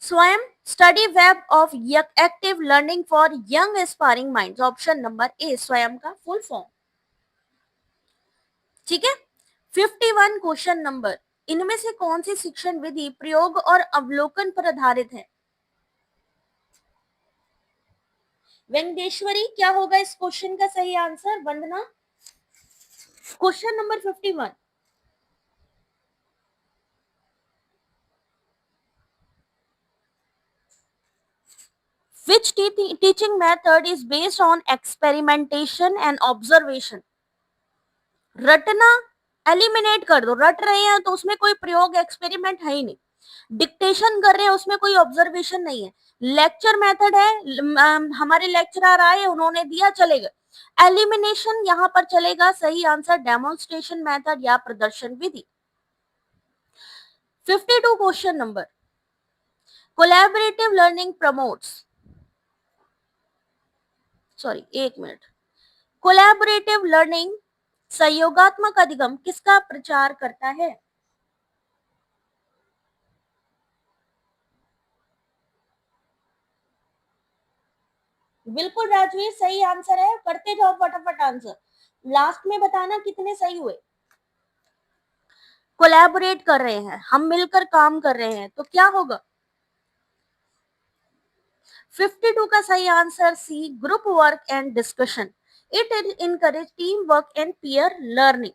Speaker 1: स्वयं study web of active learning for young aspiring minds, option number ए स्वयं का फुल फॉर्म। ठीक है, 51 क्वेश्चन नंबर, इनमें से कौन सी शिक्षण विधि प्रयोग और अवलोकन पर आधारित है? वेंकटेश्वरी क्या होगा इस क्वेश्चन का सही answer? Vandana, question number 51। Which teaching method is based on experimentation and observation? रटना एलिमिनेट कर दो, रट रहे हैं तो उसमें कोई प्रयोग एक्सपेरिमेंट है ही नहीं। डिक्टेशन कर रहे हैं उसमें कोई ऑब्जर्वेशन नहीं है। लेक्चर मेथड है, हमारे लेक्चरर आए उन्होंने दिया चलेगा। एलिमिनेशन यहां पर चलेगा। सही आंसर डेमोन्स्ट्रेशन मेथड या प्रदर्शन विधि। 52 question number, collaborative learning promotes, sorry एक मिनट, कोलैबोरेटिव लर्निंग सहयोगात्मक अधिगम किसका प्रचार करता है? बिल्कुल राजवीर, सही आंसर है। करते जाओ फटाफट आंसर, लास्ट में बताना कितने सही हुए। कोलैबोरेट कर रहे हैं, हम मिलकर काम कर रहे हैं, तो क्या होगा? 52 का सही answer C, group work and discussion. It encourage teamwork and peer learning.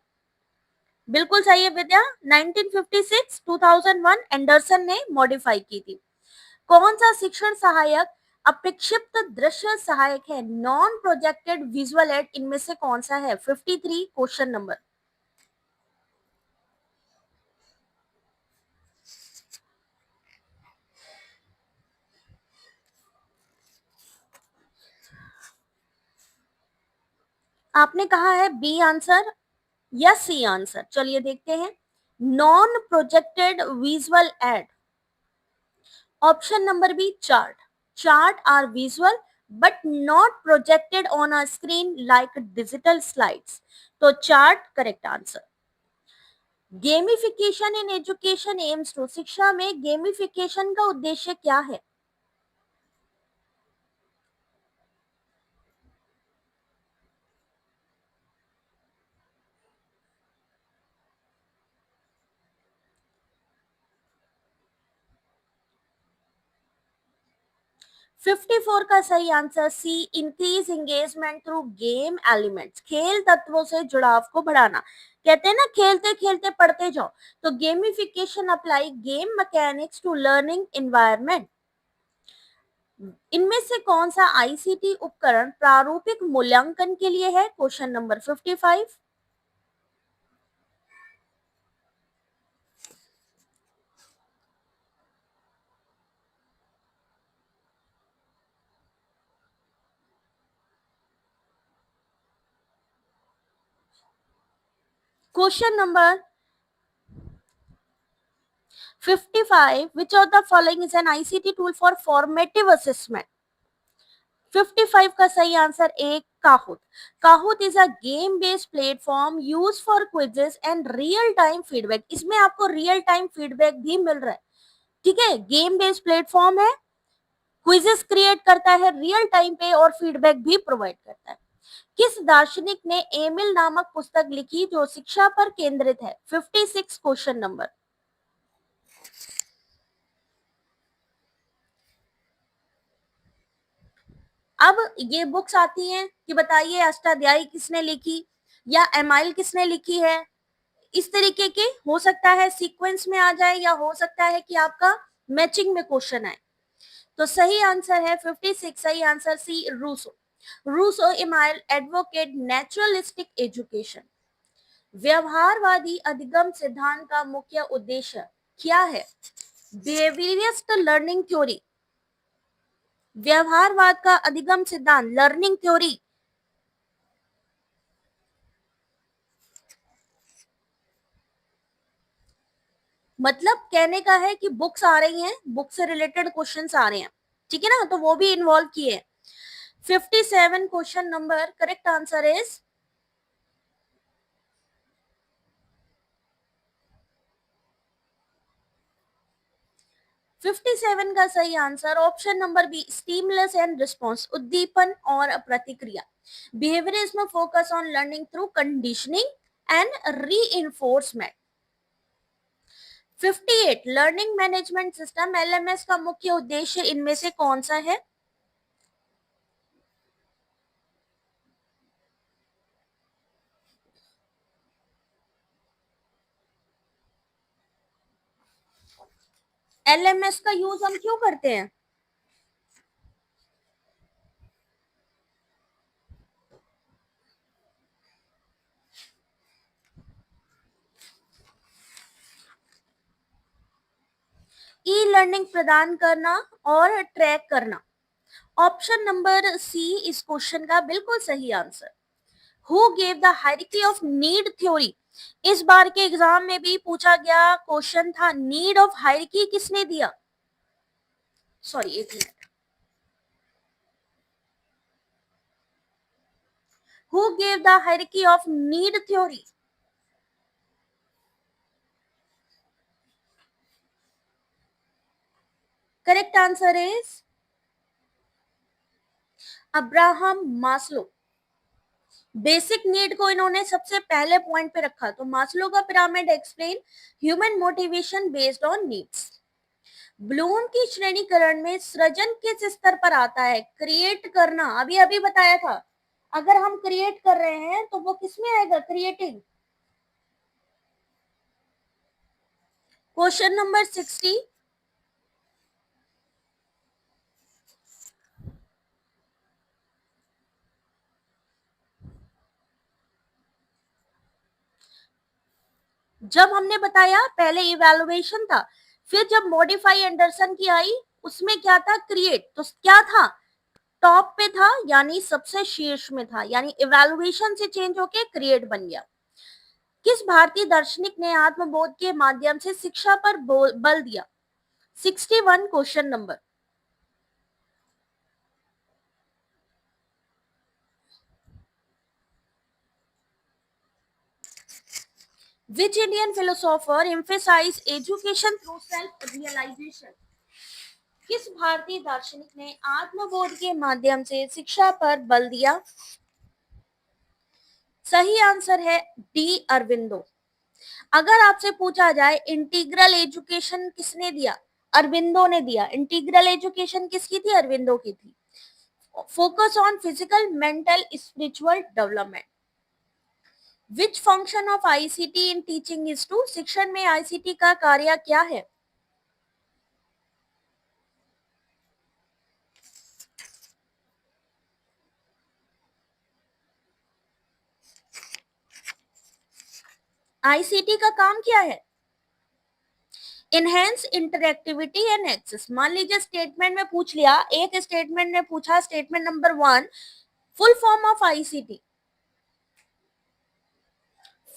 Speaker 1: बिल्कुल सही है विद्या। 1956 2001 एंडरसन ने मॉडिफाई की थी। कौन सा शिक्षण सहायक अपेक्षित दृश्य सहायक है? नॉन प्रोजेक्टेड विजुअल एड इनमें से कौन सा है? 53 क्वेश्चन नंबर। आपने कहा है बी आंसर या सी आंसर, चलिए देखते हैं। Non projected visual aid, option number B chart. Chart are visual but not projected on a screen like digital slides, तो chart correct answer. Gamification in education aims to, शिक्षा में gamification का उद्देश्य क्या है? फिफ्टी फोर का सही answer C, increase engagement through game elements, खेल तत्वों से जुड़ाव को बढ़ाना। कहते हैं ना खेलते खेलते पढ़ते जाओ, तो gamification apply game mechanics to learning environment. इनमें से कौन सा आईसीटी उपकरण प्रारूपिक मूल्यांकन के लिए है? Question number 55। Question number 55, which of the following is an ICT tool for formative assessment? 55 का सही answer A, Kahoot. Kahoot is a game based platform use for quizzes and real time feedback. इसमें आपको real time feedback भी मिल रहा है, ठीक है। Game based platform है, क्विजेस क्रिएट करता है रियल टाइम पे और फीडबैक भी प्रोवाइड करता है। किस दार्शनिक ने एमिल नामक पुस्तक लिखी जो शिक्षा पर केंद्रित है? 56 क्वेश्चन नंबर। अब ये बुक्स आती हैं कि बताइए अष्टाध्यायी किसने लिखी या एमाइल किसने लिखी है, इस तरीके के हो सकता है सीक्वेंस में आ जाए या हो सकता है कि आपका मैचिंग में क्वेश्चन आए। तो सही आंसर है 56, सही answer C, Rousseau. Rousseau Emile advocate naturalistic education. व्यवहारवादी अधिगम सिद्धांत का मुख्य उद्देश्य क्या है? Behaviourist learning theory. व्यवहारवाद का अधिगम सिद्धांत लर्निंग थ्योरी, मतलब कहने का है कि बुक्स आ रही हैं, बुक से रिलेटेड क्वेश्चंस आ रहे हैं, ठीक है ना, तो वो भी इन्वॉल्व किए। 57 question number, correct answer is 57 का सही answer option number B, stimulus and response, उद्दीपन और प्रतिक्रिया। Behaviourism focus on learning through conditioning and reinforcement. 58 learning management system LMS का मुख्य उद्देश्य इनमें से कौन सा है? एलएमएस का यूज हम क्यों करते हैं? ई लर्निंग प्रदान करना और ट्रैक करना। ऑप्शन नंबर सी इस क्वेश्चन का बिल्कुल सही answer. Who gave the hierarchy of need theory? इस बार के एग्जाम में भी पूछा गया क्वेश्चन था, नीड ऑफ हायरार्की किसने दिया? सॉरी, एक minute. Who gave the hierarchy of need theory? Correct answer is Abraham Maslow. Basic need को इन्होंने सबसे पहले पॉइंट पे रखा। तो मास्लो का pyramid explain human motivation based on needs. Bloom की श्रेणीकरण में सृजन किस स्तर पर आता है? क्रिएट करना, अभी अभी बताया था। अगर हम क्रिएट कर रहे हैं तो वो किसमें आएगा? क्रिएटिंग। Question number 60। जब हमने बताया पहले इवैल्यूएशन था, फिर जब मॉडिफाई एंडरसन की आई उसमें क्या था? क्रिएट। तो क्या था? टॉप पे था, यानी सबसे शीर्ष में था, यानी इवैल्यूएशन से चेंज होके क्रिएट बन गया। किस भारतीय दार्शनिक ने आत्मबोध के माध्यम से शिक्षा पर बल दिया? 61 question number. Which Indian philosopher emphasized education through self-realization? किस भारतीय दार्शनिक ने आत्मबोध के माध्यम से शिक्षा पर बल दिया? सही आंसर है डी अरविंदो। अगर आपसे पूछा जाए इंटीग्रल एजुकेशन किसने दिया? अरविंदो ने दिया। इंटीग्रल एजुकेशन किसकी थी? अरविंदो की थी। Focus on physical, mental, spiritual development. Which function of ICT in teaching is to? शिक्षण में आईसीटी का कार्य क्या है? आईसीटी का काम क्या है? Enhance interactivity and access. मान लीजिए स्टेटमेंट में पूछ लिया, एक स्टेटमेंट में पूछा, statement number 1, full form of ICT,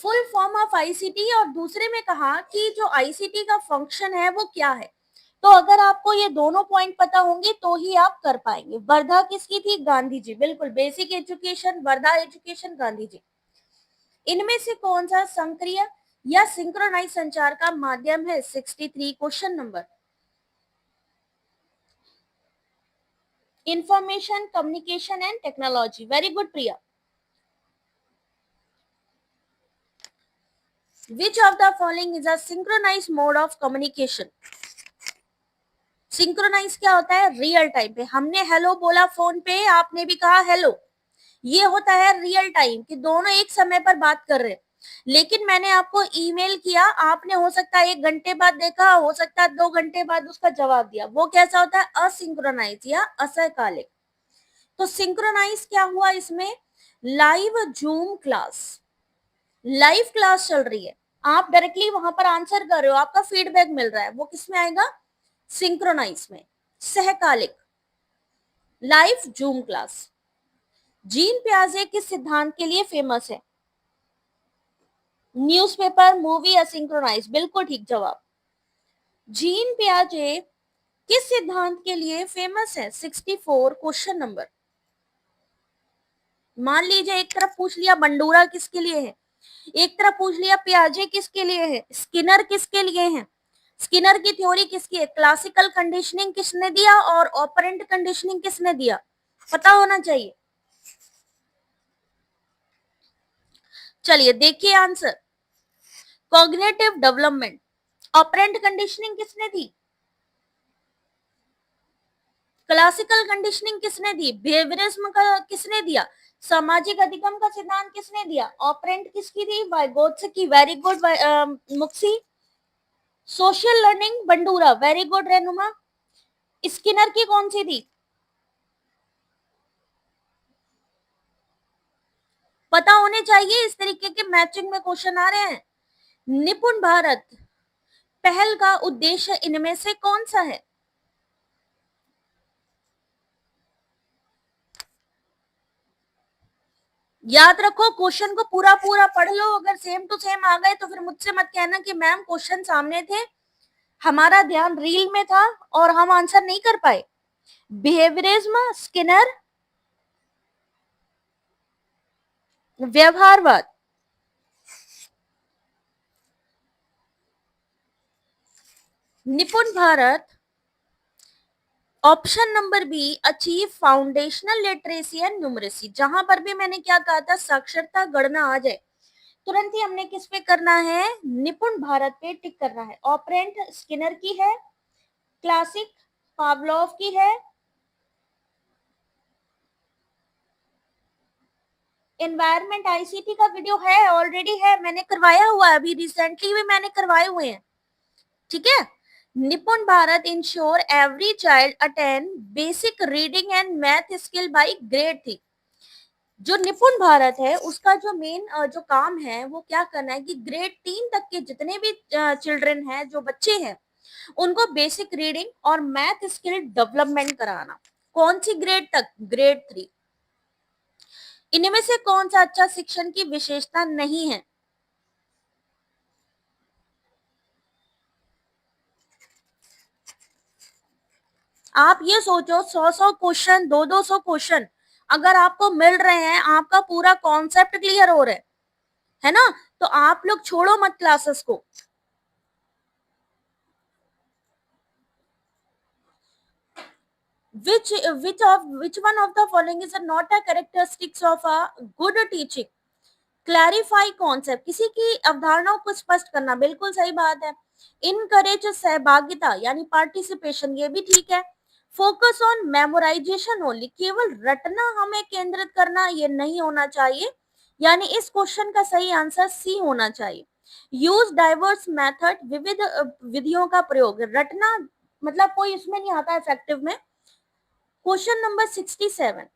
Speaker 1: full form of ICT, और दूसरे में कहा कि जो आईसीटी का फंक्शन है वो क्या है। तो अगर आपको ये दोनों पॉइंट पता होंगे तो ही आप कर पाएंगे। वर्धा किसकी थी? गांधी जी। बिल्कुल, basic education, Wardha education, Gandhi ji. इनमें से कौन सा सक्रिय या सिंक्रोनाइज संचार का माध्यम है? 63 question number. Information communication and technology. Very good Priya. Which of the following is a synchronized mode of communication? Synchronise क्या होता है? रियल टाइम पे। हमने हेलो बोला फोन पे, आपने भी कहा हेलो, ये होता है रियल टाइम, कि दोनों एक समय पर बात कर रहे हैं। लेकिन मैंने आपको ईमेल किया, आपने हो सकता है 1 घंटे बाद देखा, हो सकता है 2 घंटे बाद उसका जवाब दिया, वो कैसा होता है? असिंक्रोनाइज या असमकालिक। तो सिंक्रोनाइज क्या हुआ इसमें? Live zoom class, live class चल रही है, आप डायरेक्टली वहां पर आंसर कर रहे हो, आपका फीडबैक मिल रहा है, वो किसमें आएगा? सिंक्रोनाइज में। सहकालिक, लाइव जूम क्लास। जीन पियाजे किस सिद्धांत के लिए फेमस है? न्यूज़पेपर, मूवी या सिंक्रोनाइज? बिल्कुल ठीक जवाब। जीन पियाजे किस सिद्धांत के लिए फेमस है? 64 क्वेश्चन नंबर। मान लीजिए एक तरफ पूछ लिया बंडूरा किसके लिए है, एक तरफ पूछ लिया पियाजे किसके लिए है, स्किनर किसके लिए है। स्किनर की थ्योरी किसकी है? क्लासिकल कंडीशनिंग किसने दिया और ऑपरेंट कंडीशनिंग किसने दिया? पता होना चाहिए। चलिए देखिए answer. Cognitive development. Operant conditioning किसने दी? क्लासिकल कंडीशनिंग किसने दी? बिहेवियरिज्म का किसने दिया? सामाजिक अधिगम का सिद्धांत किसने दिया? ऑपरेंट किसकी थी? Vygotsky. Very good Muksi. Social learning Bandura, very good Renuma. Skinner की कौन सी थी? पता होने चाहिए, इस तरीके के मैचिंग में क्वेश्चन आ रहे हैं। निपुण भारत पहल का उद्देश्य इनमें से कौन सा है? याद रखो, क्वेश्चन को पूरा पूरा पढ़ लो, अगर सेम टू सेम आ गए तो फिर मुझसे मत कहना कि मैम क्वेश्चन सामने थे, हमारा ध्यान रील में था और हम आंसर नहीं कर पाए। बिहेवियरिज्म, स्किनर, व्यवहारवाद। NIPUN Bharat, option number B, achieve foundational literacy and numeracy. जहां पर भी मैंने क्या कहा था, साक्षरता गणना आ जाए तुरंत ही हमने किस पे करना है, निपुण भारत पे टिक करना है। ऑपरेंट स्किनर की है, क्लासिक पावलोव की है, एनवायरमेंट आईसीटी का वीडियो है, ऑलरेडी है, मैंने करवाया हुआ है, अभी रिसेंटली भी मैंने करवाए हुए हैं, ठीक है। Nipun Bharat ensure every child attend basic reading and math skill by grade 3। जो निपुण भारत है उसका जो मेन जो काम है वो क्या करना है कि ग्रेड 3 तक के जितने भी चिल्ड्रन हैं, जो बच्चे हैं, उनको बेसिक रीडिंग और मैथ स्किल डेवलपमेंट कराना। कौन सी ग्रेड तक? ग्रेड 3। इनमें से कौन सा अच्छा शिक्षण की विशेषता नहीं है? आप ये सोचो, 100 क्वेश्चन, 200 क्वेश्चन अगर आपको मिल रहे हैं, आपका पूरा कॉन्सेप्ट क्लियर हो रहा है ना, तो आप लोग छोड़ो मत क्लासेस को। Which one of the following is not a characteristics of a good teaching? Clarify concept, किसी की अवधारणाओं को स्पष्ट करना, बिल्कुल सही बात है। इनकरेज सहभागिता यानी पार्टिसिपेशन, ये भी ठीक है। फोकस ऑन मेमोराइजेशन ओनली, केवल रटना हमें केंद्रित करना, ये नहीं होना चाहिए, यानी इस क्वेश्चन का सही आंसर सी होना चाहिए। यूज डाइवर्स मेथड, विविध विधियों का प्रयोग, रटना मतलब कोई इसमें नहीं आता इफेक्टिव में। क्वेश्चन नंबर 67,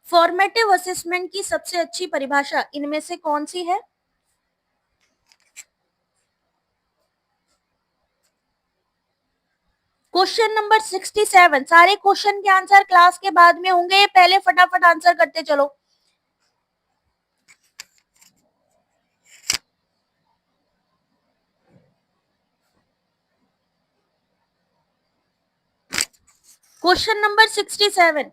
Speaker 1: फॉर्मेटिव असेसमेंट की सबसे अच्छी परिभाषा इनमें से कौन सी है? क्वेश्चन नंबर 67, सारे क्वेश्चन के आंसर क्लास के बाद में होंगे, पहले फटाफट आंसर करते चलो। क्वेश्चन नंबर 67,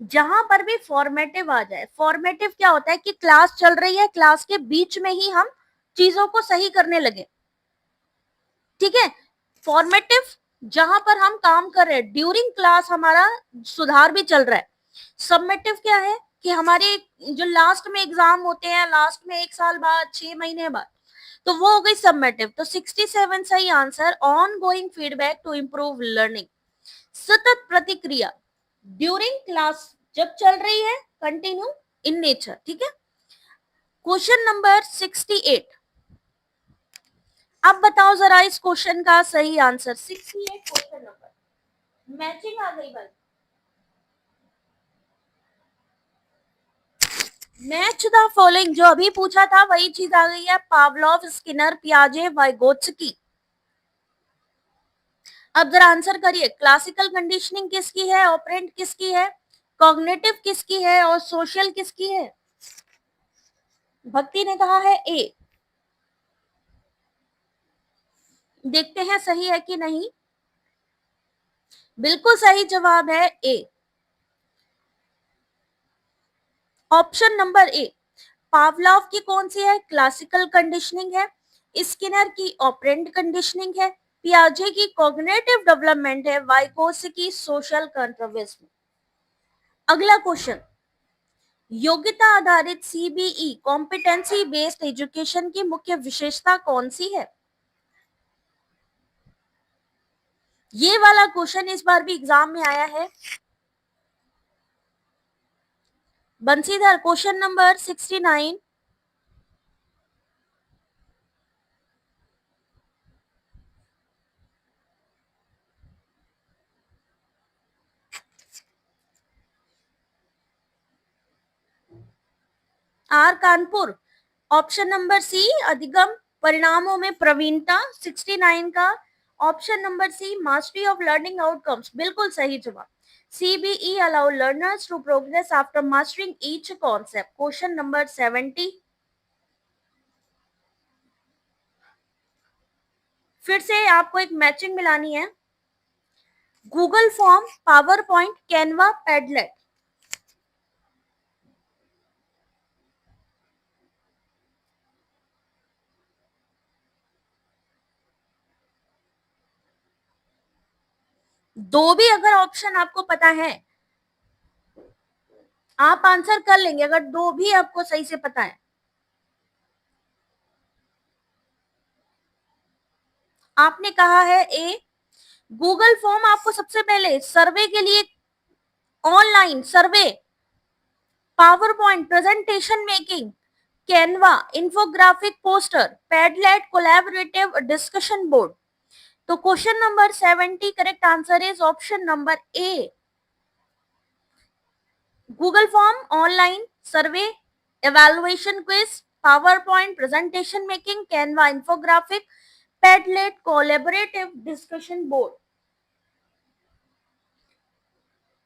Speaker 1: जहां पर भी फॉर्मेटिव आ जाए, फॉर्मेटिव क्या होता है कि क्लास चल रही है, क्लास के बीच में ही हम चीजों को सही करने लगे, ठीक है। फॉर्मेटिव जहां पर हम काम कर रहे हैं, ड्यूरिंग क्लास हमारा सुधार भी चल रहा है। सबमेटिव क्या है कि हमारे जो लास्ट में एग्जाम होते हैं, लास्ट में 1 साल बाद, 6 महीने बाद, तो वो हो गई सबमेटिव। तो 67 सही answer, ongoing feedback to improve learning, सतत प्रतिक्रिया ड्यूरिंग क्लास, जब चल रही है, कंटिन्यू इन नेचर, ठीक है। क्वेश्चन नंबर 68, अब बताओ जरा इस क्वेश्चन का सही आंसर। 68 क्वेश्चन नंबर, मैचिंग आ गई बस। मैच द फॉलोइंग, जो अभी पूछा था वही चीज आ गई है, पावलोव, स्किनर, पियाजे, वाइगोत्स्की। अब जरा आंसर करिए, क्लासिकल कंडीशनिंग किसकी है, ऑपरेंट किसकी है, कॉग्निटिव किसकी है और सोशल किसकी है? भक्ति ने कहा है ए, देखते हैं सही है कि नहीं। बिल्कुल सही जवाब है ए, ऑप्शन नंबर ए। पावलोव की कौन सी है, क्लासिकल कंडीशनिंग है, स्किनर की ऑपरेंट कंडीशनिंग है, पियाजे की कॉग्निटिव डेवलपमेंट है, वाइकोस्की सोशल कंट्रोवर्सी। अगला क्वेश्चन, योग्यता आधारित सीबीई कॉम्पिटेंसी बेस्ड एजुकेशन की मुख्य विशेषता कौन सी है? ये वाला क्वेश्चन इस बार भी एग्जाम में आया है। Bansidhar, question number 69। R Kanpur, option number C अधिगम परिणामों में प्रवीणता। 69 का option number C mastery of learning outcomes, बिल्कुल सही जवाब। CBE allow learners to progress after mastering each concept। Question number 70। फिर से आपको एक मैचिंग मिलानी है। Google form, power point, Canva, Padlet. दो भी अगर ऑप्शन आपको पता है आप आंसर कर लेंगे, अगर दो भी आपको सही से पता है। आपने कहा है ए, गूगल फॉर्म आपको सबसे पहले सर्वे के लिए, online survey, PowerPoint presentation making, Canva infographic poster, Padlet collaborative discussion board. तो question number 70 correct answer is option number A. Google form, online survey, evaluation quiz, PowerPoint presentation making, Canva infographic, Padlet collaborative discussion board।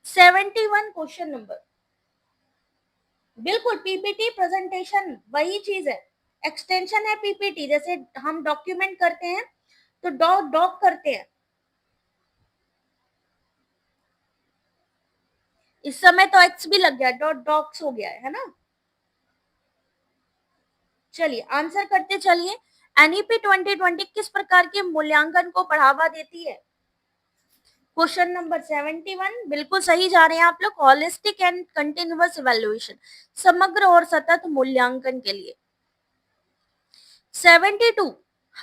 Speaker 1: 71 question number, बिल्कुल PPT presentation वही चीज है, extension है PPT. जैसे हम document करते हैं तो डॉक करते हैं। इस समय तो एक्स भी लग गया, डॉक्स हो गया है ना। चलिए आंसर करते चलिए। एनईपी 2020 किस प्रकार के मूल्यांकन को बढ़ावा देती है? क्वेश्चन नंबर 71 बिल्कुल सही जा रहे हैं आप लोग। हॉलिस्टिक एंड कंटिन्यूअस इवैल्यूएशन, समग्र और सतत मूल्यांकन के लिए। 72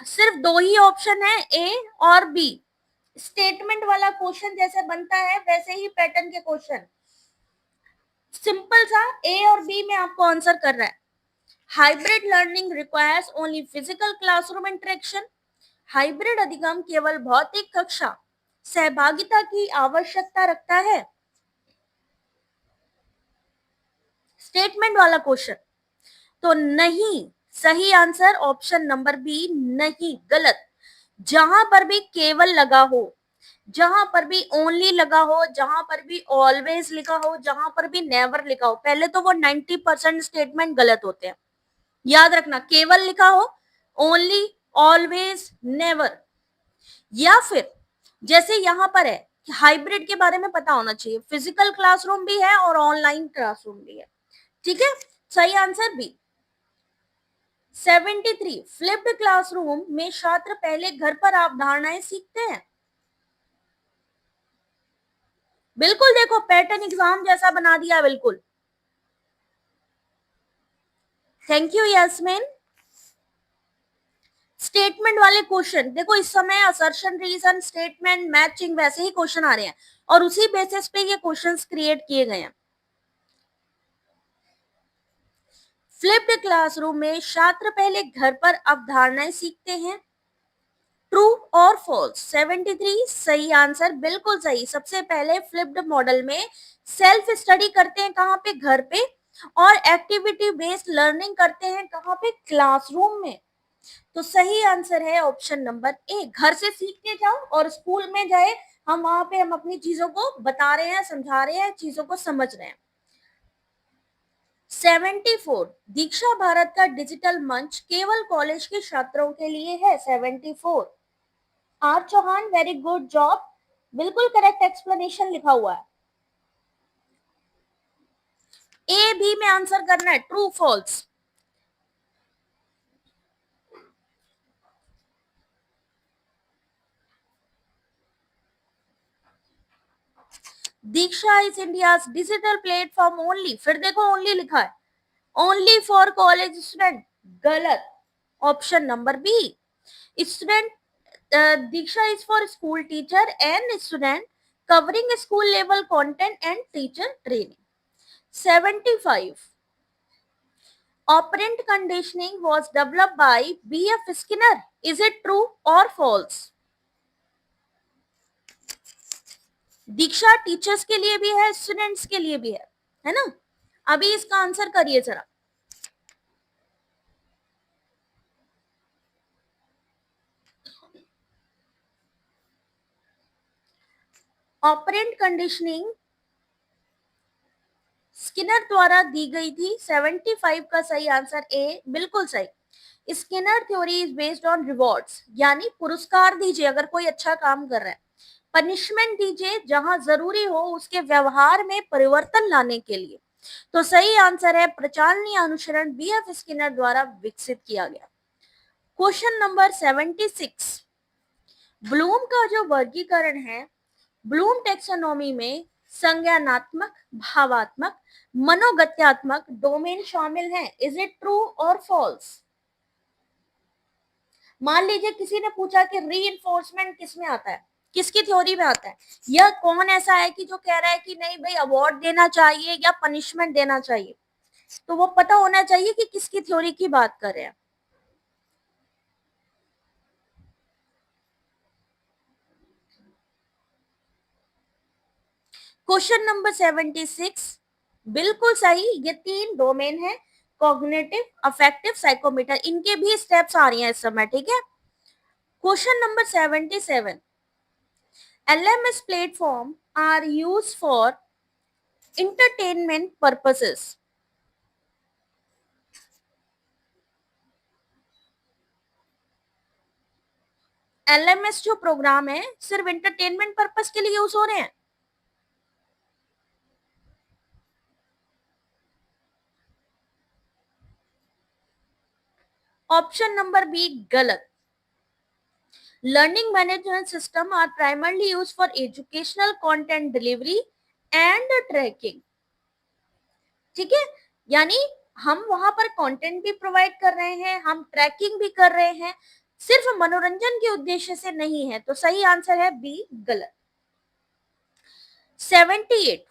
Speaker 1: सिर्फ दो ही ऑप्शन है, ए और बी। स्टेटमेंट वाला क्वेश्चन जैसे बनता है वैसे ही पैटर्न के क्वेश्चन, सिंपल सा ए और बी में आपको आंसर कर रहा है। Hybrid learning requires only physical classroom interaction, hybrid अधिगम केवल भौतिक कक्षा सहभागिता की आवश्यकता रखता है। स्टेटमेंट वाला क्वेश्चन तो नहीं, सही आंसर ऑप्शन नंबर बी, नहीं, गलत। जहां पर भी केवल लगा हो, जहां पर भी ओनली लगा हो, जहां पर भी ऑलवेज लिखा हो, जहां पर भी नेवर लिखा हो, पहले तो वो 90% स्टेटमेंट गलत होते हैं। याद रखना, केवल लिखा हो, ओनली, ऑलवेज, नेवर, या फिर जैसे यहां पर है कि हाइब्रिड के बारे में पता होना चाहिए, फिजिकल क्लासरूम भी है और ऑनलाइन क्लासरूम भी है। ठीक है, सही आंसर बी। 73 फ्लिप्ड क्लासरूम में छात्र पहले घर पर अवधारणाएं सीखते हैं। बिल्कुल, देखो पैटर्न एग्जाम जैसा बना दिया, बिल्कुल। Thank you Yasmin. स्टेटमेंट वाले क्वेश्चन देखो, इस समय असर्शन, रीजन, स्टेटमेंट, मैचिंग वैसे ही क्वेश्चन आ रहे हैं और उसी बेसिस पे ये क्वेश्चंस क्रिएट किए गए हैं। फ्लिप्ड क्लासरूम में छात्र पहले घर पर अवधारणाएं सीखते हैं। ट्रू और फॉल्स? 73 सही आंसर, बिल्कुल सही। सबसे पहले फ्लिप्ड मॉडल में सेल्फ स्टडी करते हैं कहां पे? घर पे। और एक्टिविटी बेस्ड लर्निंग करते हैं कहां पे? क्लासरूम में। तो सही आंसर है ऑप्शन नंबर ए। घर से सीख के जाओ और स्कूल में जाए, हम वहां पे हम अपनी चीजों को बता रहे हैं, समझा रहे हैं, चीजों को समझ रहे हैं। 74 दीक्षा भारत का डिजिटल मंच केवल कॉलेज के छात्रों के लिए है। 74 R Chauhan, very good job, बिल्कुल करेक्ट एक्सप्लेनेशन लिखा हुआ है। ए बी में आंसर करना है, true false. Diksha is India digital platform only, फिर देखो ओनली लिखा है, ओनली फॉर कॉलेज स्टूडेंट, गलत। Option number B, student Diksha is for school teacher and student covering school level content and teacher training. 75. Operant conditioning was developed by B.F. Skinner. Is it true or false? Diksha teachers के लिए भी है, students के लिए भी है ना? अभी इसका आंसर करिए जरा. ऑपरेंट कंडीशनिंग स्किनर द्वारा दी गई थी. 75 का सही आंसर ए, बिल्कुल सही. Skinner theory is based on rewards, यानी पुरस्कार दीजिए अगर कोई अच्छा काम कर रहा है, पनिशमेंट दीजिए जहां जरूरी हो उसके व्यवहार में परिवर्तन लाने के लिए. तो सही आंसर है प्रचालनीय अनुसरण बी.एफ. स्किनर द्वारा विकसित किया गया. Question number 76. ब्लूम का जो वर्गीकरण है, ब्लूम टेक्सोनॉमी में संज्ञानात्मक, भावात्मक, मनोगत्यात्मक डोमेन शामिल हैं. इज इट ट्रू और फॉल्स? मान लीजिए किसी ने पूछा कि रीइंफोर्समेंट किस में आता है, किसकी थ्योरी में आता है, या कौन ऐसा है कि जो कह रहा है कि नहीं भाई अवार्ड देना चाहिए या पनिशमेंट देना चाहिए, तो वो पता होना चाहिए कि किसकी थ्योरी की बात कर रहे हैं. क्वेश्चन नंबर 76 बिल्कुल सही. ये 3 डोमेन है, कॉग्निटिव, अफेक्टिव, साइकोमोटर. इनके भी स्टेप्स आ रही हैं इस समय, ठीक है. Question number 77. LMS platform are used for entertainment purposes. LMS जो प्रोग्राम है सिर्फ एंटरटेनमेंट पर्पस के लिए यूज हो रहे हैं. ऑप्शन नंबर बी गलत. Learning management system are primarily use for educational content delivery and tracking. ठीक है, यानी हम वहां पर कंटेंट भी प्रोवाइड कर रहे हैं, हम ट्रैकिंग भी कर रहे हैं, सिर्फ मनोरंजन के उद्देश्य से नहीं है. तो सही आंसर है बी गलत. 78.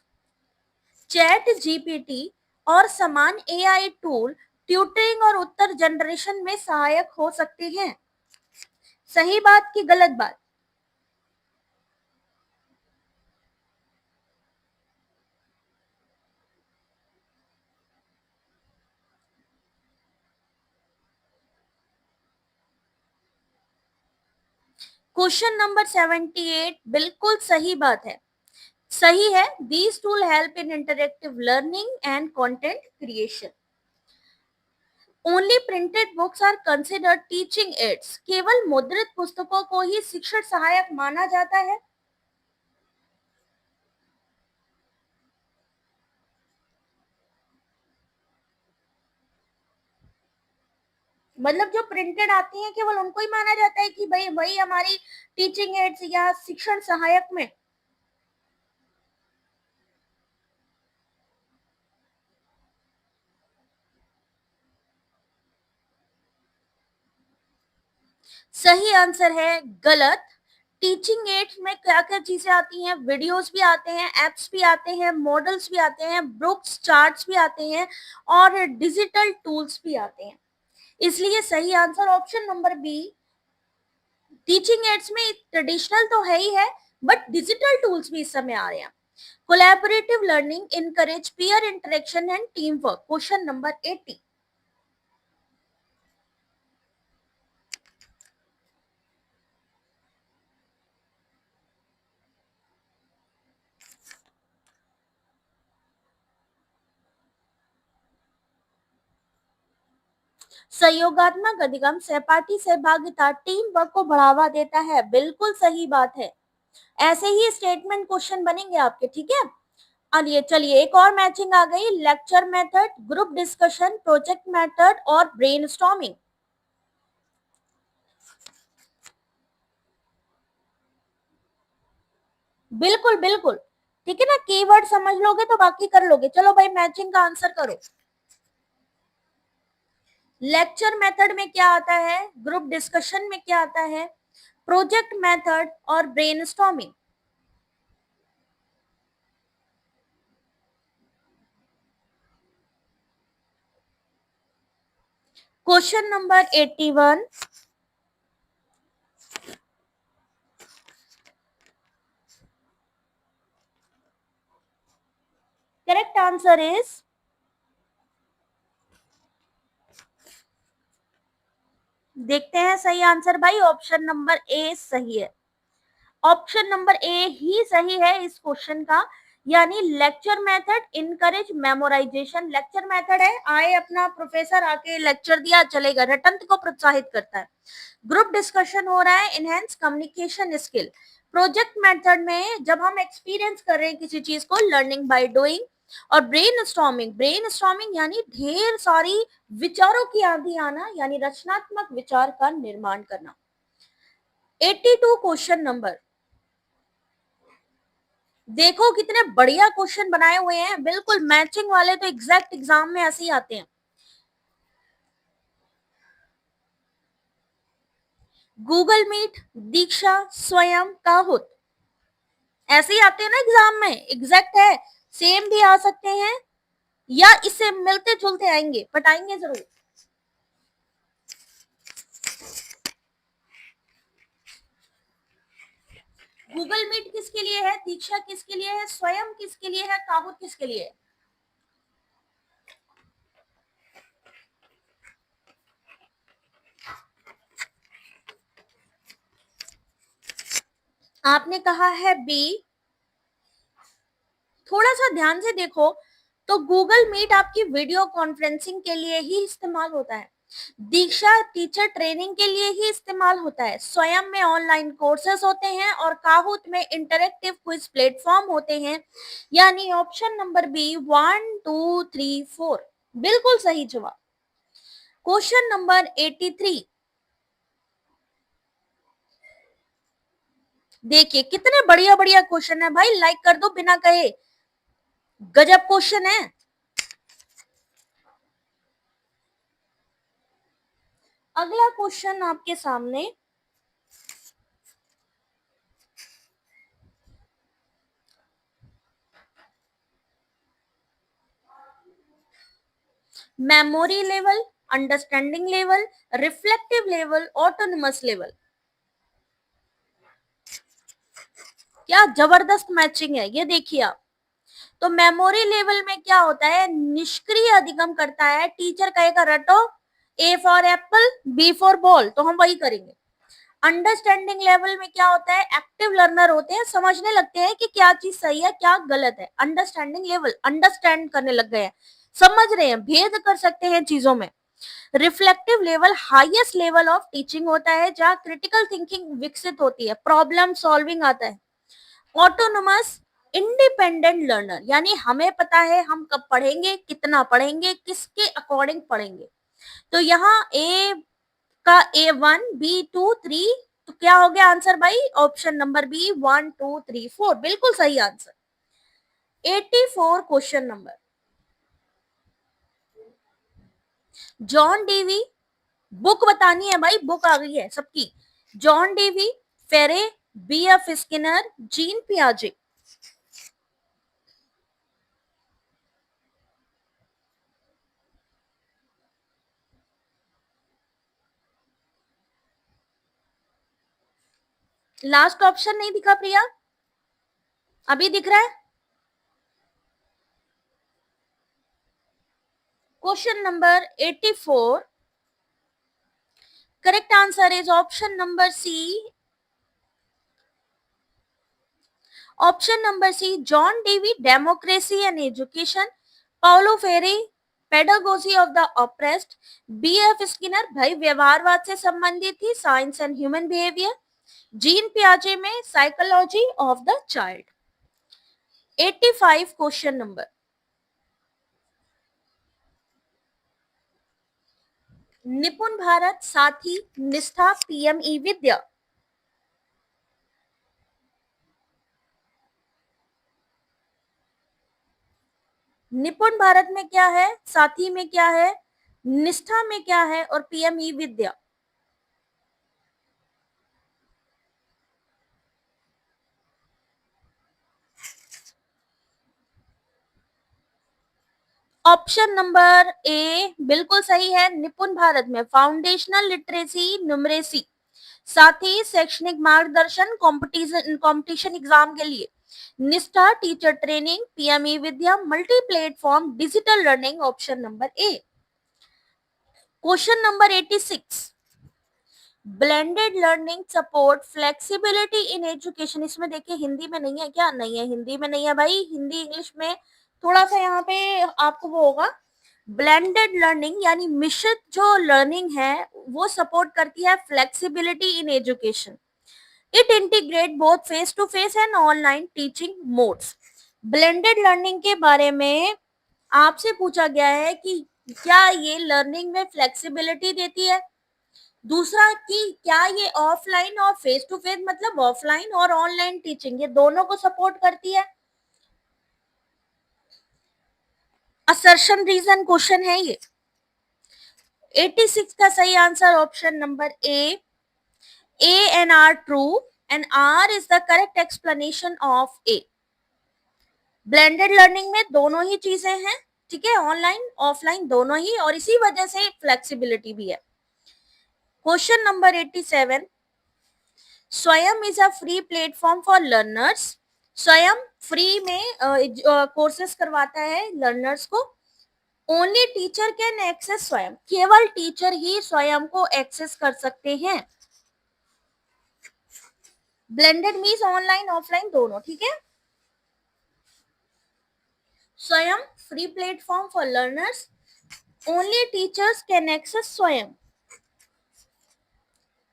Speaker 1: चैट जीपीटी और समान एआई टूल ट्यूटरिंग और उत्तर जनरेशन में सहायक हो सकते हैं. सही बात की गलत बात? क्वेश्चन नंबर 78 बिल्कुल सही बात है, सही है. These tool help in interactive learning and content creation. Only printed books are considered teaching aids. केवल मुद्रित पुस्तकों को ही शिक्षण सहायक माना जाता है. मतलब जो प्रिंटेड आती हैं केवल उनको ही माना जाता है कि भाई वही हमारी टीचिंग एड्स या शिक्षण सहायक में. सही आंसर है गलत. टीचिंग एड्स में क्या क्या चीजें आती हैं, वीडियोस भी आते हैं, एप्स भी आते हैं, मॉडल्स भी आते हैं, बुक्स चार्ट्स भी आते हैं और डिजिटल टूल्स भी आते हैं. इसलिए सही answer option number B. Teaching aids में ट्रेडिशनल तो है ही है, बट डिजिटल टूल्स भी इस समय आ रहे हैं. Collaborative learning encourage peer interaction and team work. Question number 80. सहयोगात्मक अधिगम सहपाठी सहभागिता टीम वर्क को बढ़ावा देता है. बिल्कुल सही बात है. ऐसे ही स्टेटमेंट क्वेश्चन बनेंगे आपके, ठीक है. और ये चलिए एक और मैचिंग आ गई. Lecture method, group discussion, project method और ब्रेनस्टॉर्मिंग. बिल्कुल बिल्कुल, ठीक है ना. कीवर्ड समझ लोगे तो बाकी कर लोगे. चलो भाई मैचिंग का आंसर करो. लेक्चर मेथड में क्या आता है, ग्रुप डिस्कशन में क्या आता है, प्रोजेक्ट मेथड और brainstorming. Question number 81, correct answer is, देखते हैं सही आंसर भाई, ऑप्शन नंबर ए सही है। ऑप्शन नंबर ए ही सही है इस क्वेश्चन का, यानी lecture method encourage memorisation. Lecture method है, आए अपना प्रोफेसर आके लेक्चर दिया चलेगा, रटंत को प्रोत्साहित करता है। ग्रुप डिस्कशन हो रहा है, enhance communication skill. Project method में जब हम एक्सपीरियंस कर रहे हैं किसी चीज को, लर्निंग बाय डूइंग। और ब्रेन स्टॉर्मिंग, ब्रेन स्टॉर्मिंग यानी ढेर सारी विचारों की आंधी आना, यानी रचनात्मक विचार का निर्माण करना। 82 क्वेश्चन नंबर, देखो कितने बढ़िया क्वेश्चन बनाए हुए हैं, बिल्कुल मैचिंग वाले तो एग्जैक्ट एग्जाम में ऐसे ही आते हैं। गूगल मीट, दीक्षा, स्वयं, काहुत, ऐसे ही आते हैं ना एग्जाम में, एग्जैक्ट है। सेम भी आ सकते हैं या इससे मिलते जुलते आएंगे, बट आएंगे जरूर। गूगल मीट किसके लिए है, दीक्षा किसके लिए है, स्वयं किसके लिए है, काहुत किसके लिए है? आपने कहा है बी। थोड़ा सा ध्यान से देखो तो गूगल मीट आपकी वीडियो कॉन्फ्रेंसिंग के लिए ही इस्तेमाल होता है, दीक्षा टीचर ट्रेनिंग के लिए ही इस्तेमाल होता है, स्वयं में ऑनलाइन कोर्सेज होते हैं, और काहुत में इंटरेक्टिव क्विज प्लेटफॉर्म होते हैं। यानी ऑप्शन नंबर बी 1 2 3 4 बिल्कुल सही जवाब। क्वेश्चन नंबर 83, देखिए कितने बढ़िया बढ़िया क्वेश्चन है भाई, लाइक कर दो बिना कहे, गजब क्वेश्चन है। अगला क्वेश्चन आपके सामने, memory level, understanding level, reflective level, autonomous level. क्या जबरदस्त मैचिंग है, ये देखिए आप। तो मेमोरी लेवल में क्या होता है, निष्क्रिय अधिगम करता है, टीचर कहेगा रटो, A for apple, B for ball, तो हम वही करेंगे। अंडरस्टैंडिंग लेवल में क्या होता है, एक्टिव लर्नर होते हैं, समझने लगते हैं कि क्या चीज सही है क्या गलत है। अंडरस्टैंडिंग लेवल, अंडरस्टैंड करने लग गए हैं, समझ रहे हैं, भेद कर सकते हैं चीजों में। Reflective level highest level of teaching होता है, जहां क्रिटिकल थिंकिंग विकसित होती है, प्रॉब्लम सॉल्विंग आता है। ऑटोनोमस, इंडिपेंडेंट लर्नर, यानी हमें पता है हम कब पढ़ेंगे, कितना पढ़ेंगे, किसके अकॉर्डिंग पढ़ेंगे। तो यहाँ ए का A1 B2 3, तो क्या हो गया आंसर भाई, ऑप्शन नंबर बी 1 2 3 4 बिल्कुल सही answer. 84 question number, John Dewey, book बतानी है भाई, बुक आ गई है सबकी। John Dewey, Freire, B.F. Skinner, Jean पियाजे। लास्ट ऑप्शन नहीं दिखा प्रिया, अभी दिख रहा है। Question number 84, correct answer is option number C. Option number C, John Dewey, democracy and education, Paulo Freire, pedagogy of the oppressed, B.F. Skinner भाई व्यवहारवाद से संबंधित थी, science and human behaviour, Jean पियाजे में psychology of the child. 85 question number, NIPUN Bharat, साथी, निष्ठा, PME विद्या। निपुण भारत में क्या है, साथी में क्या है, निष्ठा में क्या है, और PME Vidya. Option number A बिल्कुल सही है। निपुण भारत में फाउंडेशनल लिटरेसी न्यूमरेसी, साथ ही शैक्षणिक मार्गदर्शन, कंपटीशन एग्जाम के लिए निष्ठा, teacher training, PME Vidya, multi platform digital learning, option number A. Question number 86, blended learning support flexibility in education. इसमें देखिए हिंदी में नहीं है क्या? नहीं है, हिंदी में नहीं है भाई, हिंदी इंग्लिश में थोड़ा सा यहाँ पे आपको वो होगा। ब्लेंडेड लर्निंग यानी मिश्रित जो लर्निंग है वो सपोर्ट करती है flexibility in education. It integrate both face to face and online teaching modes. Blended learning के बारे में आपसे पूछा गया है कि क्या ये लर्निंग में फ्लेक्सिबिलिटी देती है। दूसरा कि क्या ये ऑफलाइन और फेस टू फेस मतलब ऑफलाइन और ऑनलाइन टीचिंग ये दोनों को सपोर्ट करती है। असर्शन रीजन क्वेश्चन है ये। 86 का सही answer option number A and R true and R is the correct explanation of A. Blended learning में दोनों ही चीजें हैं, ठीक है, ऑनलाइन ऑफलाइन दोनों ही, और इसी वजह से फ्लेक्सिबिलिटी भी है। क्वेश्चन नंबर 87, स्वयं is a free platform for learners. स्वयं फ्री में कोर्सेस करवाता है लर्नर्स को। ओनली टीचर कैन एक्सेस स्वयं, केवल टीचर ही स्वयं को एक्सेस कर सकते हैं। ब्लेंडेड मीन्स ऑनलाइन ऑफलाइन दोनों, ठीक है। Swayam free platform for learners, only teachers can access Swayam.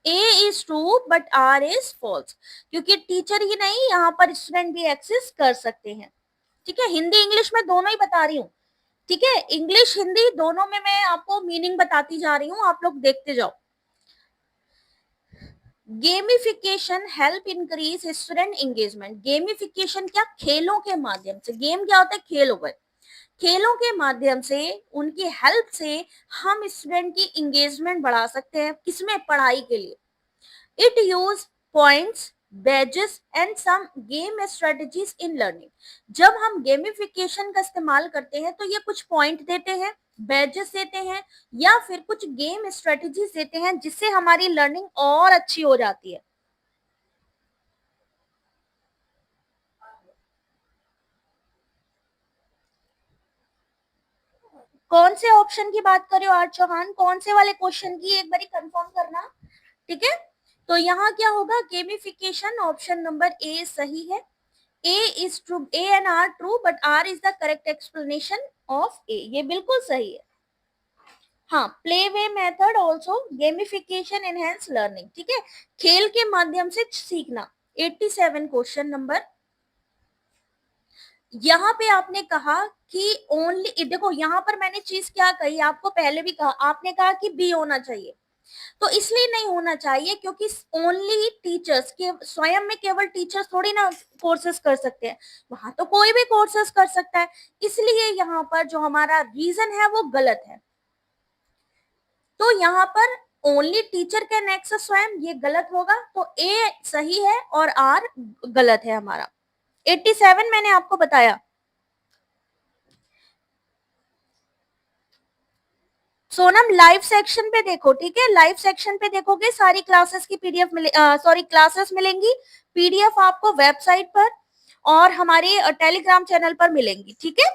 Speaker 1: A is true but R is false, क्योंकि टीचर ही नहीं यहाँ पर स्टूडेंट भी एक्सेस कर सकते हैं, ठीक है। हिंदी इंग्लिश में दोनों ही बता रही हूँ, ठीक है, इंग्लिश हिंदी दोनों में मैं आपको मीनिंग बताती जा रही हूँ, आप लोग देखते जाओ। Gamification help increase student engagement. Gamification क्या? खेलों के माध्यम से। गेम क्या होता है? खेल हो गए। खेलों के माध्यम से उनकी हेल्प से हम स्टूडेंट की एंगेजमेंट बढ़ा सकते हैं। किसमें? पढ़ाई के लिए। It use points, badges and some game strategies in learning. जब हम गेमिफिकेशन का इस्तेमाल करते हैं तो ये कुछ पॉइंट देते हैं, बैजेस देते हैं या फिर कुछ गेम स्ट्रेटेजीज देते हैं जिससे हमारी लर्निंग और अच्छी हो जाती है। कौन से ऑप्शन की बात कर रहे हो आर चौहान? कौन से वाले क्वेश्चन की एक बारी कंफर्म करना, ठीक है। तो यहाँ क्या होगा? गेमिफिकेशन ऑप्शन नंबर ए सही है। A is true, A and R true, but R is the correct explanation of A. ये बिल्कुल सही है। हाँ, play way method also gamification enhance learning, ठीक है, खेल के माध्यम से सीखना। 87 क्वेश्चन नंबर, यहाँ पे आपने कहा कि ओनली, देखो यहाँ पर मैंने चीज क्या कही आपको पहले भी कहा, आपने कहा कि बी होना चाहिए, तो इसलिए नहीं होना चाहिए क्योंकि ओनली टीचर्स के स्वयं में केवल टीचर्स थोड़ी ना कोर्सेज कर सकते हैं, वहां तो कोई भी कोर्सेज कर सकता है, इसलिए यहाँ पर जो हमारा रीजन है वो गलत है। तो यहाँ पर ओनली टीचर कैन एक्सेस स्वयं ये गलत होगा, तो ए सही है और आर गलत है हमारा। 87 मैंने आपको बताया। सोनम लाइव सेक्शन पे देखो, ठीक है, लाइव सेक्शन पे देखोगे सारी क्लासेस की पीडीएफ मिले, सॉरी क्लासेस मिलेंगी, पीडीएफ आपको वेबसाइट पर और हमारे टेलीग्राम चैनल पर मिलेंगी, ठीक है।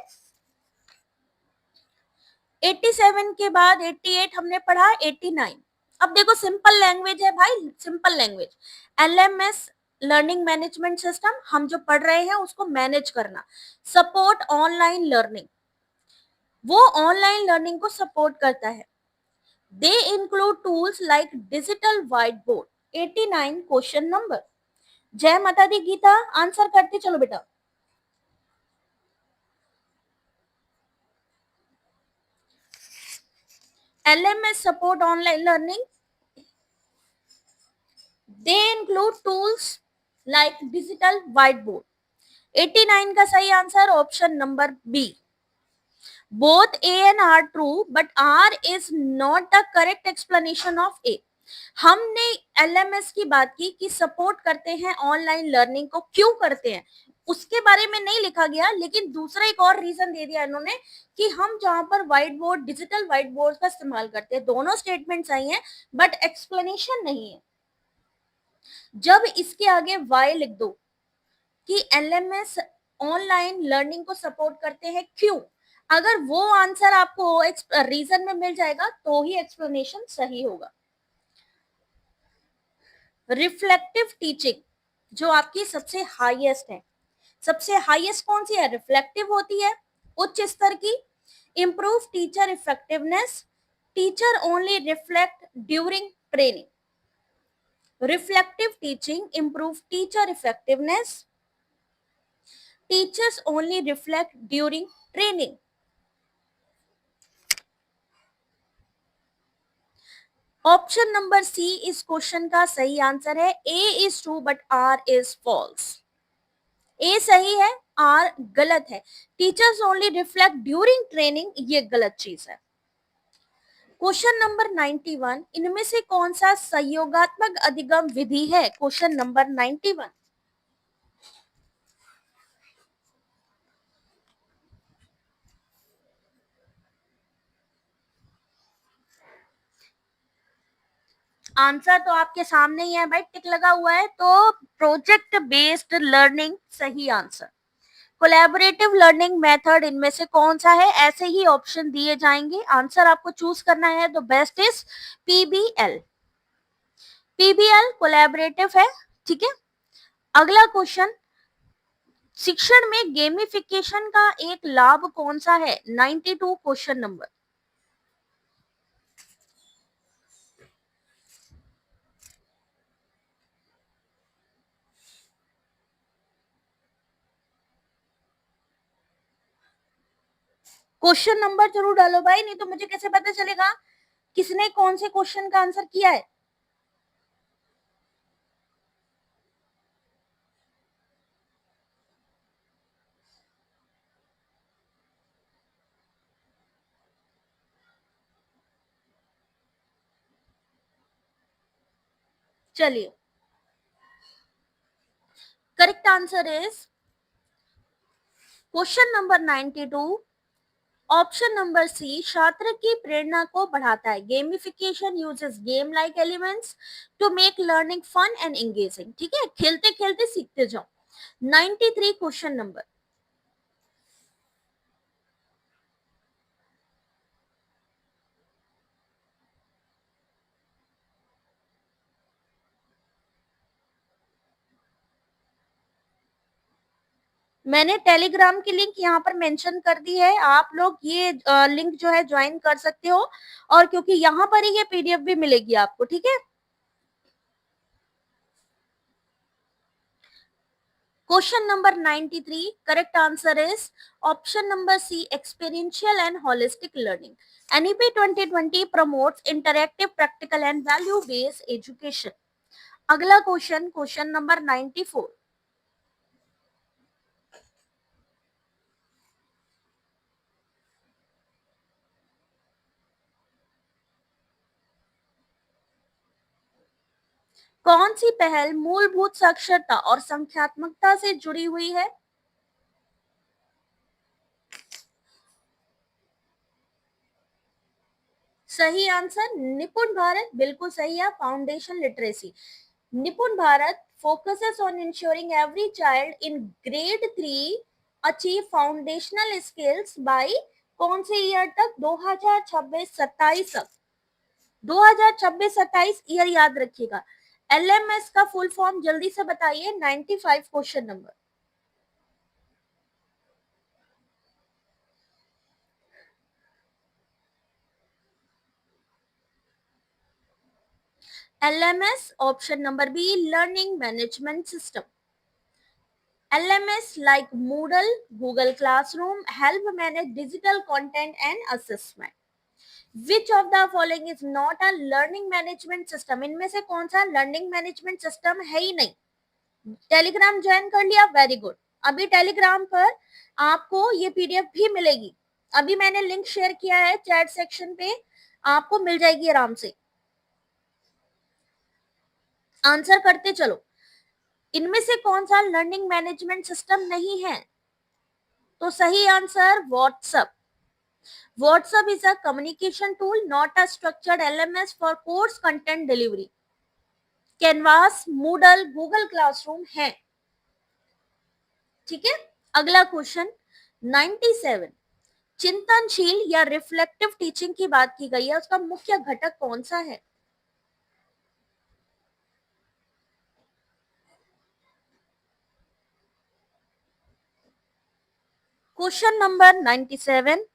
Speaker 1: 87 के बाद 88 हमने पढ़ा, 89। अब देखो सिंपल लैंग्वेज है भाई, simple language. LMS learning management system हम जो पढ़ रहे हैं उसको मैनेज करना, सपोर्ट ऑनलाइन लर्निंग, वो ऑनलाइन लर्निंग को सपोर्ट करता है। They include tools like digital whiteboard. 89 question number. जय माता दी गीता, आंसर करते चलो बेटा। LMS support online learning. They include tools like digital whiteboard. 89 का सही answer option number B. Both A and R true, but R is not the correct explanation of A. हमने LMS की बात की कि सपोर्ट करते हैं ऑनलाइन लर्निंग को, क्यों करते हैं? उसके बारे में नहीं लिखा गया, लेकिन दूसरा एक और रीजन दे दिया इन्होंने कि हम जहां पर white board, digital white board का इस्तेमाल करते हैं, दोनों स्टेटमेंट सही हैं बट एक्सप्लेनेशन नहीं है। जब इसके आगे वाई लिख दो कि एलएमएस ऑनलाइन लर्निंग को सपोर्ट करते हैं, क्यों? अगर वो आंसर आपको रीजन में मिल जाएगा तो ही एक्सप्लेनेशन सही होगा। रिफ्लेक्टिव टीचिंग जो आपकी सबसे हाईएस्ट है, सबसे हाईएस्ट कौन सी है? रिफ्लेक्टिव होती है, उच्च स्तर की। Improve teacher effectiveness, teacher only reflect during training. Reflective teaching improve teacher effectiveness, teachers only reflect during training. Option number C इस क्वेश्चन का सही आंसर है। A is true but R is false. A सही है, R गलत है। Teachers only reflect during training ये गलत चीज है। क्वेश्चन नंबर 91, इनमें से कौन सा संयोगात्मक अधिगम विधि है? Question number 91। आंसर तो आपके सामने ही है भाई, टिक लगा हुआ है, तो प्रोजेक्ट बेस्ड लर्निंग सही आंसर। कोलैबोरेटिव लर्निंग मेथड इनमें से कौन सा है? ऐसे ही ऑप्शन दिए जाएंगे, आंसर आपको चूज करना है। तो best is PBL. PBL collaborative है, ठीक है। अगला क्वेश्चन, शिक्षण में गेमिफिकेशन का एक लाभ कौन सा है? 92 क्वेश्चन नंबर। क्वेश्चन नंबर जरूर डालो भाई, नहीं तो मुझे कैसे पता चलेगा किसने कौन से क्वेश्चन का आंसर किया है। चलिए, correct answer is question number 92, option number C, छात्र की प्रेरणा को बढ़ाता है। Gamification uses game like elements to make learning fun and engaging, ठीक है, खेलते खेलते सीखते जाओ। 93 क्वेश्चन नंबर, मैंने टेलीग्राम की लिंक यहाँ पर मेंशन कर दी है, आप लोग ये लिंक जो है ज्वाइन कर सकते हो, और क्योंकि यहाँ पर ही ये पीडीएफ भी मिलेगी आपको, ठीक है। Question number 93, correct answer is option number C, experiential and holistic learning. NEP 2020 promotes interactive, practical and value based education. अगला क्वेश्चन, क्वेश्चन नंबर 94, कौन सी पहल मूलभूत साक्षरता और संख्यात्मकता से जुड़ी हुई है? सही आंसर निपुण भारत, बिल्कुल सही है, फाउंडेशन लिटरेसी। निपुण Bharat focuses on ensuring every child in grade 3 achieve foundational skills by कौन से ईयर तक? 2026-27 तक। 2026-27 ईयर याद रखिएगा। एलएमएस का फुल फॉर्म जल्दी से बताइए। 95 question number. LMS option number B, learning management system. LMS like Moodle, Google Classroom help manage digital content and assessment. Which of the following is not a learning management system? इनमें से कौन सा learning management system है ही नहीं? Telegram join कर लिया, very good. अभी Telegram पर आपको ये पीडीएफ भी मिलेगी, अभी मैंने लिंक शेयर किया है चैट सेक्शन पे, आपको मिल जाएगी आराम से। आंसर करते चलो। इनमें से कौन सा लर्निंग मैनेजमेंट सिस्टम नहीं है? तो सही answer WhatsApp. WhatsApp is a communication tool, not a structured LMS for course content delivery. Canvas, Moodle, Google classroom है. ठीक है. अगला क्वेश्चन 97. चिंतनशील या रिफ्लेक्टिव टीचिंग की बात की गई है, उसका मुख्य घटक कौन सा है? Question number 97.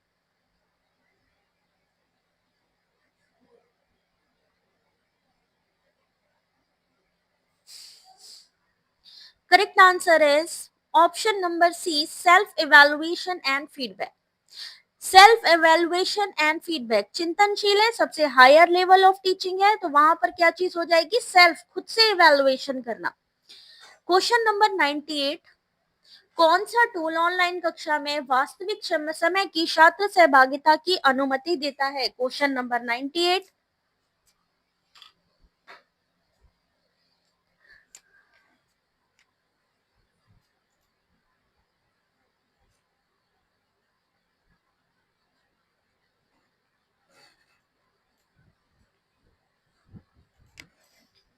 Speaker 1: Correct answer is option number C, self evaluation and feedback. Self evaluation and feedback चिंतनशील है, सबसे हायर लेवल ऑफ टीचिंग है, तो वहां पर क्या चीज हो जाएगी? सेल्फ, खुद से इवेल्युएशन करना. Question number 98. कौन सा टूल ऑनलाइन कक्षा में वास्तविक समय की छात्र सहभागिता की अनुमति देता है? Question number 98.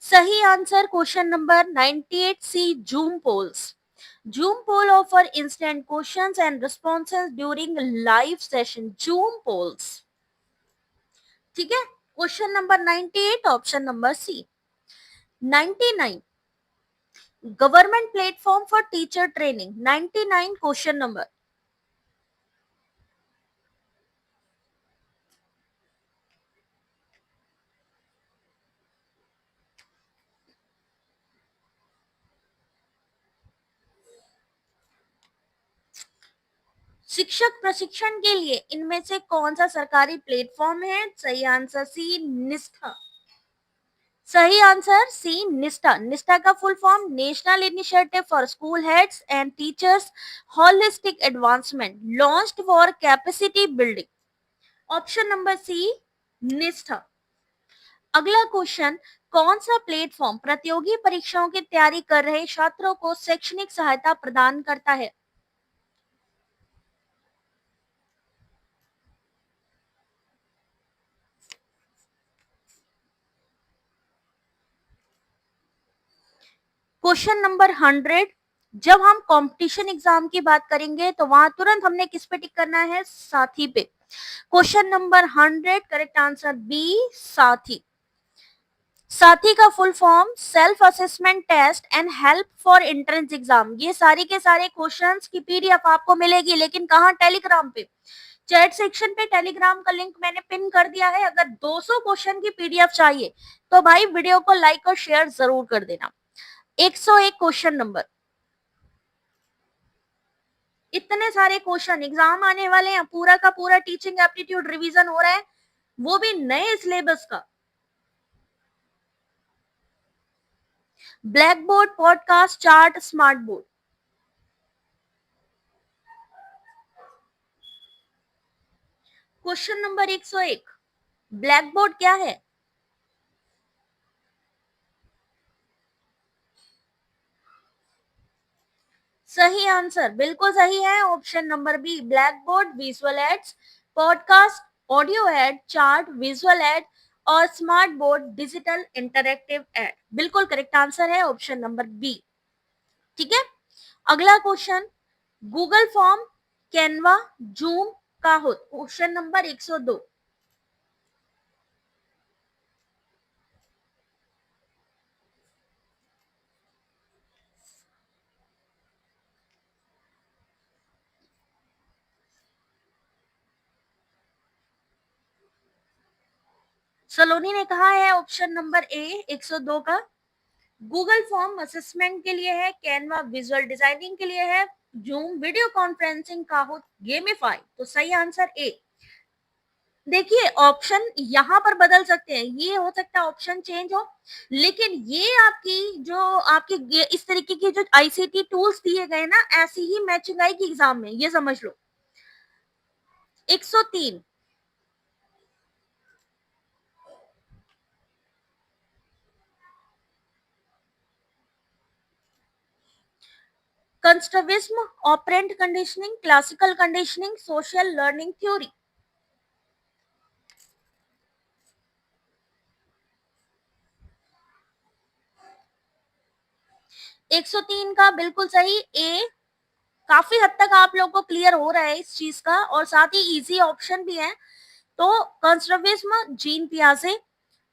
Speaker 1: सही answer question number 98 C, Zoom polls. Zoom poll offer instant questions and responses during live session. Zoom polls. ठीक है. Question number 98 option number C. 99. Government platform for teacher training. 99 question number. शिक्षक प्रशिक्षण के लिए इनमें से कौन सा सरकारी प्लेटफॉर्म है? सही आंसर सी, निष्ठा. सही आंसर सी, निष्ठा. निष्ठा का full form national initiative for school heads and teachers holistic advancement, launched for capacity building. Option number C, Nishtha. अगला क्वेश्चन, कौन सा प्लेटफॉर्म प्रतियोगी परीक्षाओं की तैयारी कर रहे छात्रों को शैक्षणिक सहायता प्रदान करता है? Question number 100. जब हम कंपटीशन एग्जाम की बात करेंगे तो वहां तुरंत हमने किस पे टिक करना है? साथी पे. Question number 100, correct answer B, Sathee. Sathee का full form self assessment test and help for entrance exam. ये सारे के सारे क्वेश्चंस की पीडीएफ आपको मिलेगी, लेकिन कहाँ? टेलीग्राम पे. चैट सेक्शन पे टेलीग्राम का लिंक मैंने पिन कर दिया है. अगर 200 क्वेश्चन की पीडीएफ चाहिए तो भाई वीडियो को लाइक और शेयर जरूर कर देना. 101 क्वेश्चन नंबर. इतने सारे क्वेश्चन एग्जाम आने वाले हैं, पूरा का पूरा टीचिंग एप्टीट्यूड रिवीजन हो रहा है, वो भी नए सिलेबस का. Blackboard, podcast, chart, smart board. Question number 101. Blackboard क्या है? सही आंसर बिल्कुल सही है, option number B, blackboard visual aids, podcast audio aid, chart visual aid और smart board digital interactive aid. बिल्कुल करेक्ट आंसर है option number B. ठीक है. अगला question, Google form, Canva, Zoom, Kahoot. Question number 102. Saloni ने कहा है option number ए 102 का. गूगल फॉर्म असेसमेंट के लिए है, कैनवा विजुअल डिजाइनिंग के लिए है, जूम वीडियो कॉन्फ्रेंसिंग, काहोत गेमिफाई. तो सही आंसर ए. देखिए ऑप्शन यहाँ पर बदल सकते हैं, ये हो सकता है ऑप्शन चेंज हो, लेकिन ये आपकी जो आपकी इस तरीके की जो आईसीटी टूल्स दिए गए ना, ऐसी ही मैचिंग आएगी एग्जाम में, ये समझ लो. 103. Constructivism, operant conditioning, classical conditioning, social learning theory. 103 का बिल्कुल सही ए। काफी हद तक आप लोग को क्लियर हो रहा है इस चीज का, और साथ ही इजी ऑप्शन भी है। तो कंस्ट्रक्टिविज्म जीन पियाजे,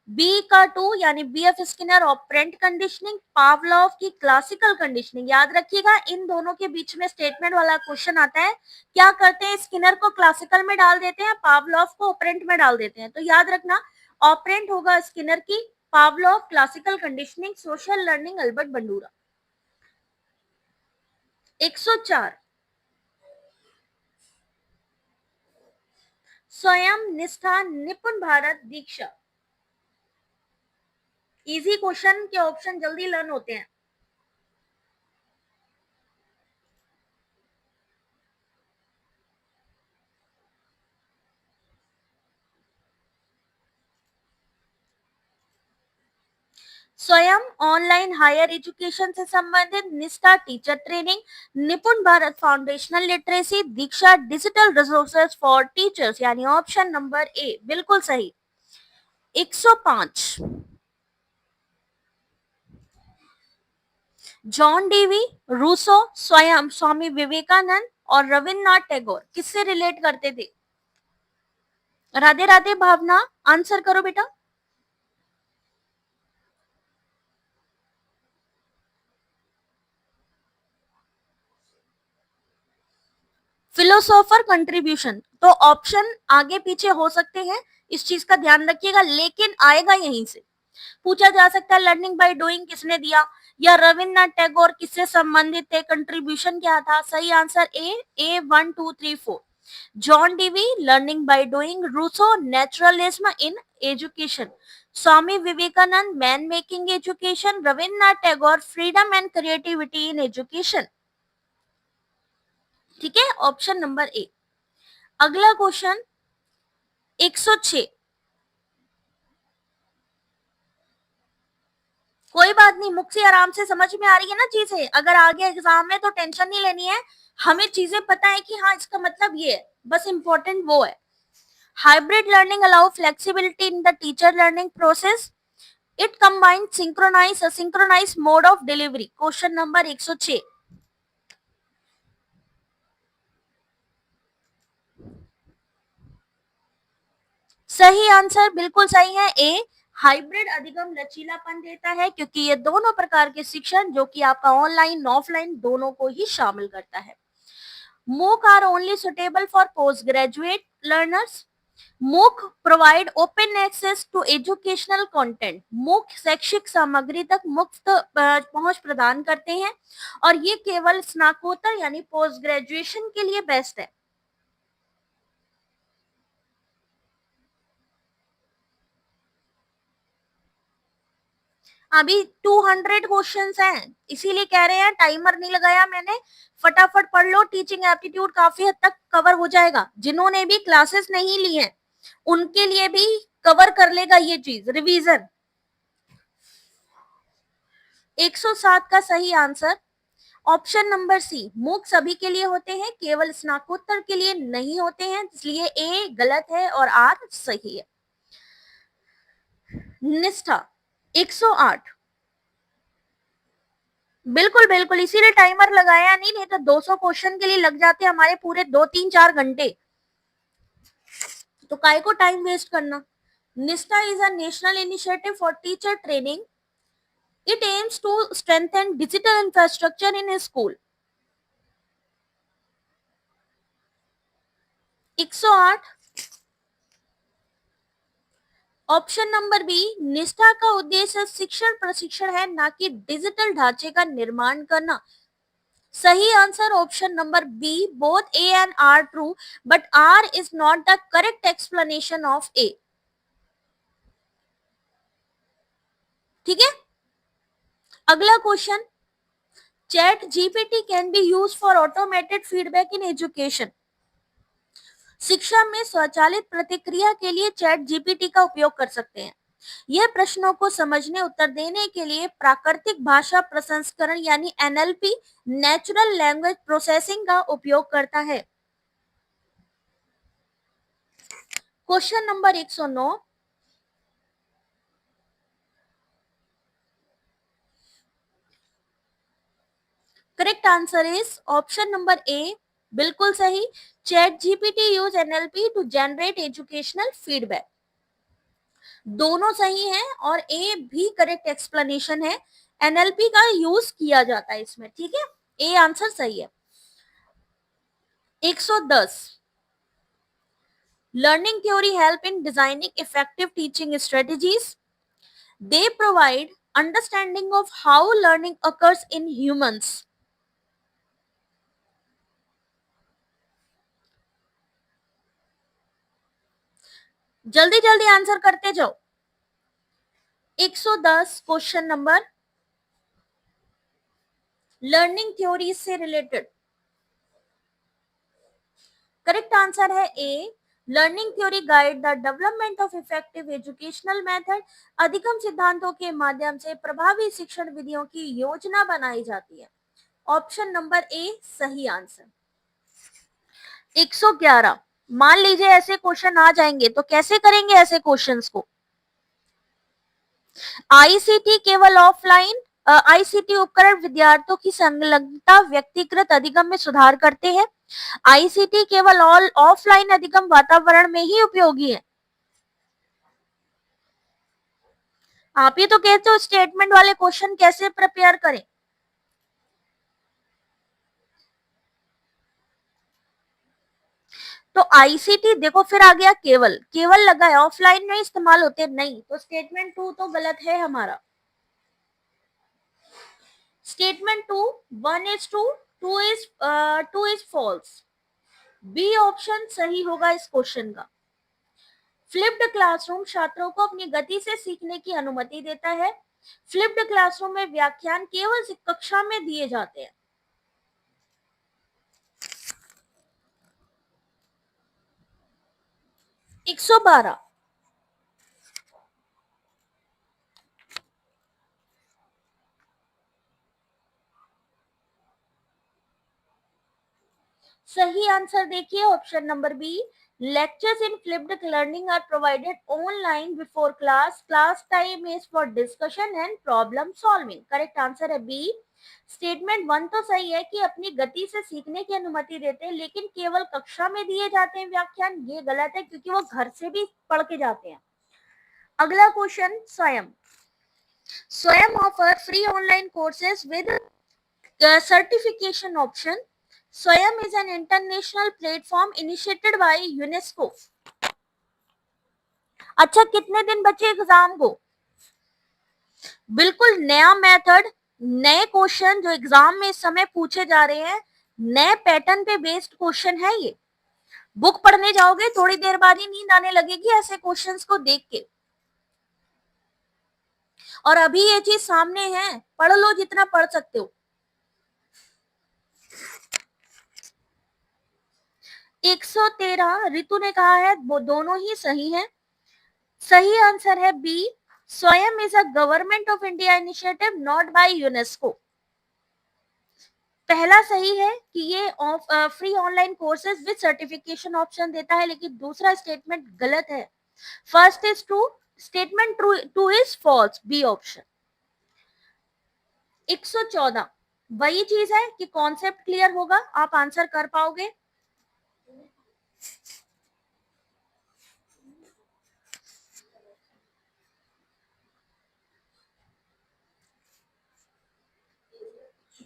Speaker 1: बी का 2 यानी B F Skinner operant conditioning, Pavlov की क्लासिकल कंडीशनिंग। याद रखिएगा इन दोनों के बीच में स्टेटमेंट वाला क्वेश्चन आता है। क्या करते हैं, स्किनर को क्लासिकल में डाल देते हैं, पावलोव को ऑपरेंट में डाल देते हैं। तो याद रखना ऑपरेंट होगा स्किनर की, Pavlov classical conditioning, social learning Albert Bandura. 104 स्वयं, निष्ठा, निपुण भारत, दीक्षा। इजी क्वेश्चन के ऑप्शन जल्दी लर्न होते हैं। स्वयं ऑनलाइन हायर एजुकेशन से संबंधित, निष्ठा teacher training, Nipun Bharat foundational literacy, Diksha digital resources for teachers, यानी ऑप्शन नंबर ए बिल्कुल सही। 105 जॉन डीवी, रूसो, स्वयं, स्वामी विवेकानंद और रविन्द्रनाथ टैगोर किससे रिलेट करते थे? राधे राधे भावना, आंसर करो बेटा। Philosopher contribution. तो ऑप्शन आगे पीछे हो सकते हैं, इस चीज का ध्यान रखिएगा, लेकिन आएगा यहीं से। पूछा जा सकता है लर्निंग बाय डूइंग किसने दिया, या रविन्द्रनाथ टैगोर किससे संबंधित थे, कंट्रीब्यूशन क्या था? सही answer A 1 2 3 4। John Dewey learning by doing, Rousseau naturalism in education, Swami Vivekananda man making education, Rabindranath Tagore freedom and creativity in education. ठीक है, ऑप्शन नंबर ए। अगला क्वेश्चन 106। कोई बात नहीं, मुख से आराम से समझ में आ रही है ना चीजें। अगर आगे एग्जाम में तो टेंशन नहीं लेनी है, हमें चीजें पता है कि हाँ इसका मतलब ये है, बस इंपॉर्टेंट वो है। Hybrid learning allow flexibility in the teacher learning process, it combine synchronise asynchronise mode of delivery. Question number 106। सही आंसर बिल्कुल सही है ए। हाइब्रिड अधिगम लचीलापन देता है, क्योंकि ये दोनों प्रकार के शिक्षण जो कि आपका ऑनलाइन ऑफलाइन दोनों को ही शामिल करता है। MOOC are only suitable for postgraduate learners. MOOC provide open access to educational content. MOOC शैक्षिक सामग्री तक मुफ्त पहुंच प्रदान करते हैं, और ये केवल स्नातकोत्तर यानी पोस्ट ग्रेजुएशन के लिए बेस्ट है। अभी 200 क्वेश्चंस हैं, इसीलिए कह रहे हैं टाइमर नहीं लगाया मैंने। फटाफट पढ़ लो, टीचिंग एप्टीट्यूड काफी हद तक कवर हो जाएगा। जिन्होंने भी क्लासेस नहीं ली हैं उनके लिए भी कवर कर लेगा ये चीज, रिवीजन। 107 का सही आंसर ऑप्शन नंबर सी, मूक सभी के लिए होते हैं, केवल स्नातकोत्तर के लिए नहीं होते हैं, इसलिए ए गलत है और आर सही है। निष्ठा 108 बिल्कुल बिल्कुल, इसीलिए टाइमर लगाया नहीं तो 200 क्वेश्चन के लिए लग जाते हमारे पूरे 2-3-4 घंटे। तो काय को टाइम वेस्ट करना। Nishtha is a national initiative for teacher training, it aims to strengthen digital infrastructure in school. 108 option number B, Nishtha का उद्देश्य शिक्षण प्रशिक्षण है, ना कि डिजिटल ढांचे का निर्माण करना। सही answer option number B, both A and R true, but R is not the correct explanation of A. ठीक है, अगला question, ChatGPT can be use for automated feedback in education. शिक्षा में स्वचालित प्रतिक्रिया के लिए चैट जीपीटी का उपयोग कर सकते हैं। यह प्रश्नों को समझने उत्तर देने के लिए प्राकृतिक भाषा प्रसंस्करण यानी एनएलपी नेचुरल लैंग्वेज प्रोसेसिंग का उपयोग करता है। Question number 109, correct answer is option number A, बिल्कुल सही। ChatGPT use NLP to generate educational feedback. दोनों सही हैं और ए भी करेक्ट एक्सप्लेनेशन है। एनएलपी का यूज किया जाता है इसमें, ठीक है, ए आंसर सही है। 110, learning theory help in designing effective teaching strategies. They provide understanding of how learning occurs in humans. जल्दी जल्दी आंसर करते जाओ। 110 क्वेश्चन नंबर लर्निंग थ्योरी से रिलेटेड। करेक्ट आंसर है A, learning theory guide the development of effective educational method. अधिगम सिद्धांतों के माध्यम से प्रभावी शिक्षण विधियों की योजना बनाई जाती है। ऑप्शन नंबर ए सही आंसर। 111, मान लीजिए ऐसे क्वेश्चन आ जाएंगे तो कैसे करेंगे ऐसे क्वेश्चंस को। आईसीटी केवल ऑफलाइन, आईसीटी उपकरण विद्यार्थियों की संलग्नता व्यक्तिगत अधिगम में सुधार करते हैं। आईसीटी केवल ऑफलाइन अधिगम वातावरण में ही उपयोगी है। आप ही तो कहते हो स्टेटमेंट वाले क्वेश्चन कैसे प्रिपेयर करें। तो आईसीटी देखो फिर आ गया केवल, केवल लगा है, ऑफलाइन में इस्तेमाल होते नहीं, तो स्टेटमेंट 2 तो गलत है हमारा। Statement 2, 1 is true, 2 is false। B option सही होगा इस क्वेश्चन का। फ्लिप्ड क्लासरूम छात्रों को अपनी गति से सीखने की अनुमति देता है। फ्लिप्ड क्लासरूम में व्याख्यान केवल कक्षा में दिए जाते हैं। एक 112, सही आंसर देखिए option number B. Lectures in flipped learning are provided online before class. Class time is for discussion and problem solving. Correct answer है बी। स्टेटमेंट 1 तो सही है कि अपनी गति से सीखने की अनुमति देते हैं, लेकिन केवल कक्षा में दिए जाते हैं व्याख्यान, ये गलत है क्योंकि वो घर से भी पढ़ के जाते हैं। अगला क्वेश्चन, स्वयं। स्वयं offer free online courses with certification option. Swayam is an international platform initiated by UNESCO. अच्छा, कितने दिन बचे एग्जाम को? बिल्कुल नया मेथड, नए क्वेश्चन जो एग्जाम में इस समय पूछे जा रहे हैं, नए पैटर्न पे बेस्ड क्वेश्चन है ये। बुक पढ़ने जाओगे थोड़ी देर बाद ही नींद आने लगेगी ऐसे क्वेश्चंस को देख के। और अभी ये चीज सामने है, पढ़ लो जितना पढ़ सकते हो। 113, रितु ने कहा है वो दोनों ही सही हैं। सही आंसर है B, Swayam is a government of India initiative not by UNESCO. पहला सही है कि ये free online courses with certification option देता है, लेकिन दूसरा स्टेटमेंट गलत है। First is true, statement 2 is false, B option. 114, वही चीज है कि कॉन्सेप्ट क्लियर होगा, आप आंसर कर पाओगे।